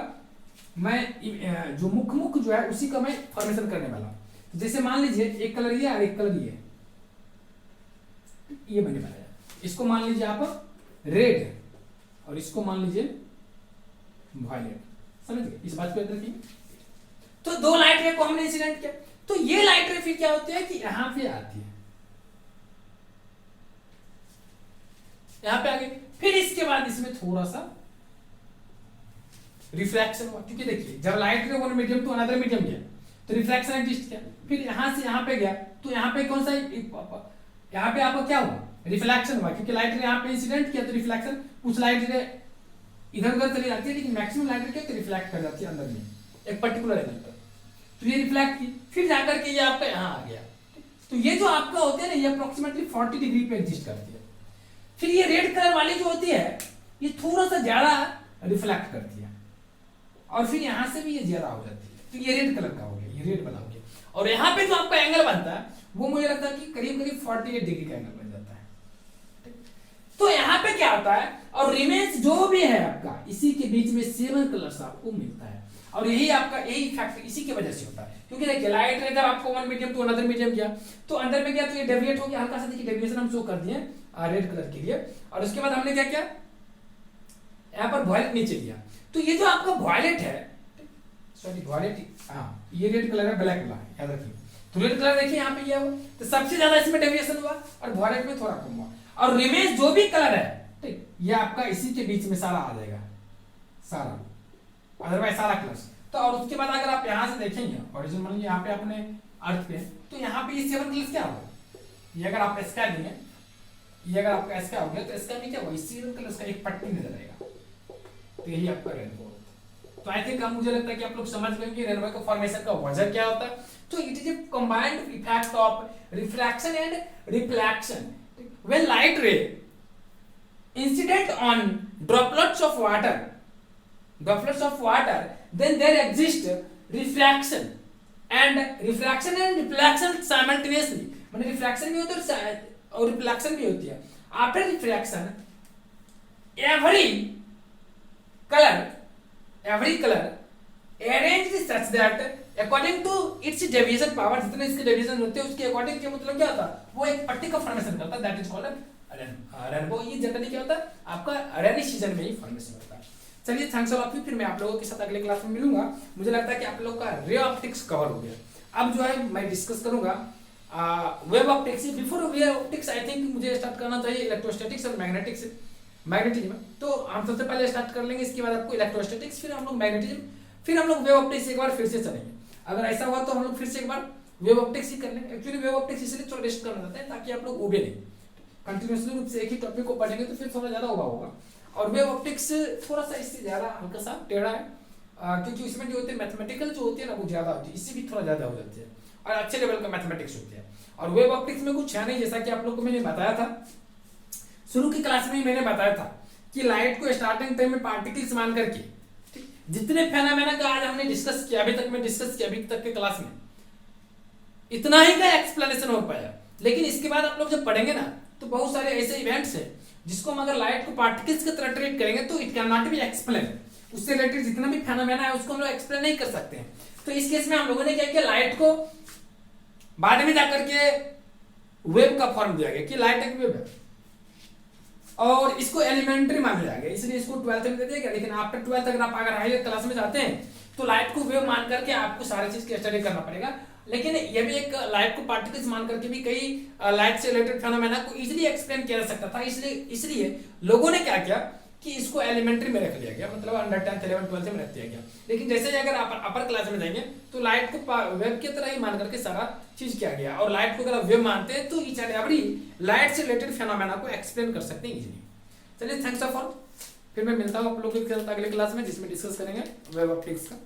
मैं जो मुख्य जो है उसी का मैं फॉर्मेशन करने वाला हूँ। तो जैसे मान लीजिए एक कलर ये और एक कलर ये मैंने बनाया, इसको मान लीजिए आप रेड और इसको मान लीजिए वायलेट, समझ गए? इस बात को याद रखिए। तो दो लाइट रे को हमने इंसिडेंट किया, तो ये लाइट रे फिर क्या होती है कि यहां पे आती है, यहां पे आ गई, फिर इसके बाद इसमें थोड़ा सा रिफ्रैक्शन हुआ, क्योंकि देखिए जब light ray one medium to another medium गया तो रिफ्रैक्शन एग्जिस्ट किया, फिर यहां से यहां पे गया तो यहां पे कौन सा, यहां पे आपको क्या हुआ, रिफ्लेक्शन हुआ, क्योंकि लाइट रे यहां पे इंसिडेंट किया तो रिफ्लेक्शन, कुछ लाइट रे इधर उधर चली जाती है, लेकिन मैक्सिमम लाइट रे क्या रिफ्लेक्ट कर जाती है अंदर में एक पर्टिकुलर एंगल पर। तो ये रिफ्लेक्ट की, फिर जाकर के ये आपका यहां आ गया। तो ये जो आपका होते हैं ना, ये अप्रोक्सीमेटली 40 डिग्री पे एग्जिस्ट करती है। फिर ये रेड कलर वाली जो होती है ये थोड़ा सा ज्यादा रिफ्लेक्ट करती है, और फिर यहां से भी ये ज्यादा हो जाती है, तो ये रेड कलर का हो गया, ये रेड बना हो गया। और यहाँ पे जो आपका एंगल बनता है वो मुझे लगता है कि करीब करीब 48 डिग्री का एंगल बन जाता है। तो यहाँ पे क्या होता है, और रिमेन्स जो भी है आपका इसी के बीच में 7 कलर्स आपको मिलता है। और यही आपका यही इफेक्ट इसी की वजह से होता है, क्योंकि देखिए लाइट रे जब आपको one medium to another medium गया तो अंदर में गया तो ये डेविएट हो गया हल्का सा, देखिए डेविएशन हम शो कर दिए रेड कलर के लिए। और उसके बाद हमने क्या किया, यहाँ पर वॉयलेट नीचे लिया, तो ये जो आपका वॉयलेट है, सॉरी वॉयलेट, हाँ ये रेड कलर है, ब्लैक वाला याद रखिए। तो रेड कलर देखिए यहाँ पे ये हुआ, तो सबसे ज्यादा इसमें डेविएशन हुआ और वॉयलेट में थोड़ा कम हुआ। और रिमेज जो भी कलर है ठीक, ये आपका इसी के बीच में सारा आ जाएगा, सारा अदरवाइज सारा कलर्स। तो और उसके बाद अगर आप यहाँ से देखेंगे ओरिजिनल यहाँ पे अपने अर्थ पे, तो यहाँ पे ये 7 कलर्स क्या होगा, ये अगर आप इसका देंगे, ये अगर आपका इसका हो गया तो इसका भी क्या होगा, 7 कलर्स का एक पट्टी नजर आएगा, तो यही आपका रेनबो। तो आई थिंक मुझे लगता है कि आप लोग समझ गए कि रेनबो का फॉर्मेशन का वजह क्या होता है। तो it is a combined effect of refraction and reflection when light ray incident on droplets of water, then there exists refraction and reflection simultaneously, माने रिफ्रैक्शन भी होता है और रिफ्लेक्शन भी होती है। After refraction every color arranged such that according to its deviation power, जितने इसके डेविएशन होते हैं उसके अकॉर्डिंग क्या मतलब क्या होता है, वो एक पट्टी का फॉर्मेशन करता है, दैट इज कॉल्ड रेनबो। ये जनरली क्या होता है आपका रेनी सीजन में ही फॉर्मेशन होता है। चलिए थैंक्स ऑल ऑफ यू, फिर मैं आप लोगों के साथ अगले क्लास में मिलूंगा। मुझे लगता है कि आप लोगों का रे ऑप्टिक्स कवर हो गया। अब जो है मैं डिस्कस करूंगा wave optics. Before wave optics आई थिंक मुझे स्टार्ट करना चाहिए इलेक्ट्रोस्टैटिक्स और मैग्नेटिज्म। तो हम सबसे पहले स्टार्ट कर लेंगे, इसके बाद आपको इलेक्ट्रोस्टैटिक्स, फिर हम लोग मैग्नेटिज्म, फिर हम लोग वेव ऑप्टिक्स एक बार फिर से चलेंगे। अगर ऐसा हुआ तो हम लोग फिर से एक बार वेव ऑप्टिक्स ही कर लेंगे। एक्चुअली वेव ऑप्टिक्स इसलिए थोड़ा रेस्ट करना चाहते हैं ताकि आप लोग उबे नहीं, कंटिन्यूअसली रूप से एक ही टॉपिक को पढ़ेंगे तो फिर थोड़ा ज्यादा उबा होगा। और वेव ऑप्टिक्स थोड़ा सा इससे ज्यादा हल्का सा टेढ़ा है, क्योंकि इसमें जो होते हैं मैथमेटिकल जो होती है ना वो ज्यादा होती है, इससे भी थोड़ा ज्यादा हो जाती है और अच्छे लेवल का मैथमेटिक्स होती है। और वेव ऑप्टिक्स में कुछ है नहीं, जैसा कि आप लोग को मैंने बताया था शुरू की क्लास में ही मैंने बताया था कि लाइट को स्टार्टिंग टाइम में पार्टिकल्स मान करके ठीक, जितने फेनोमेना का आज हमने डिस्कस किया, अभी तक के क्लास में इतना ही का एक्सप्लेनेशन हो पाया। लेकिन इसके बाद आप लोग जब पढ़ेंगे ना तो बहुत सारे ऐसे इवेंट्स हैं जिसको हम अगर लाइट को पार्टिकल्स की तरह ट्रीट करेंगे तो it can not be explain, उससे रिलेटेड जितना भी फेनोमेना है उसको हम लोग एक्सप्लेन नहीं कर सकते हैं। तो इस केस में हम लोगों ने क्या किया, लाइट को बाद में जाकर के वेव का फॉर्म दिया गया कि लाइट एक वेव है और इसको एलिमेंट्री मान लिया गया, इसलिए इसको 12th में दे दिया गया। लेकिन आफ्टर 12th अगर आप अगर हायर क्लास में जाते हैं तो लाइट को वेव मान करके आपको सारी चीज की स्टडी करना पड़ेगा। लेकिन ये भी एक लाइट को पार्टिकल्स मान करके भी कई लाइट से रिलेटेड फेनोमेना को इजीली एक्सप्लेन किया जा सकता था। इसलिए लोगों ने क्या किया कि इसको एलिमेंट्री में रख लिया गया, मतलब अंडर 10th 11th 12th में रख दिया गया। लेकिन जैसे ही अगर आप अपर क्लास में जाएंगे तो लाइट को वेव की तरह ही मान करके सारा चीज किया गया। और लाइट को अगर आप वेव मानते हैं तो ईच एंड एवरी लाइट से रिलेटेड फेनोमेना को एक्सप्लेन कर सकते हैं इजीली। चलिए थैंक्स ऑल, फिर मैं मिलता हूँ आप लोगों के साथ अगले क्लास में जिसमें डिस्कस करेंगे वेव ऑप्टिक्स का।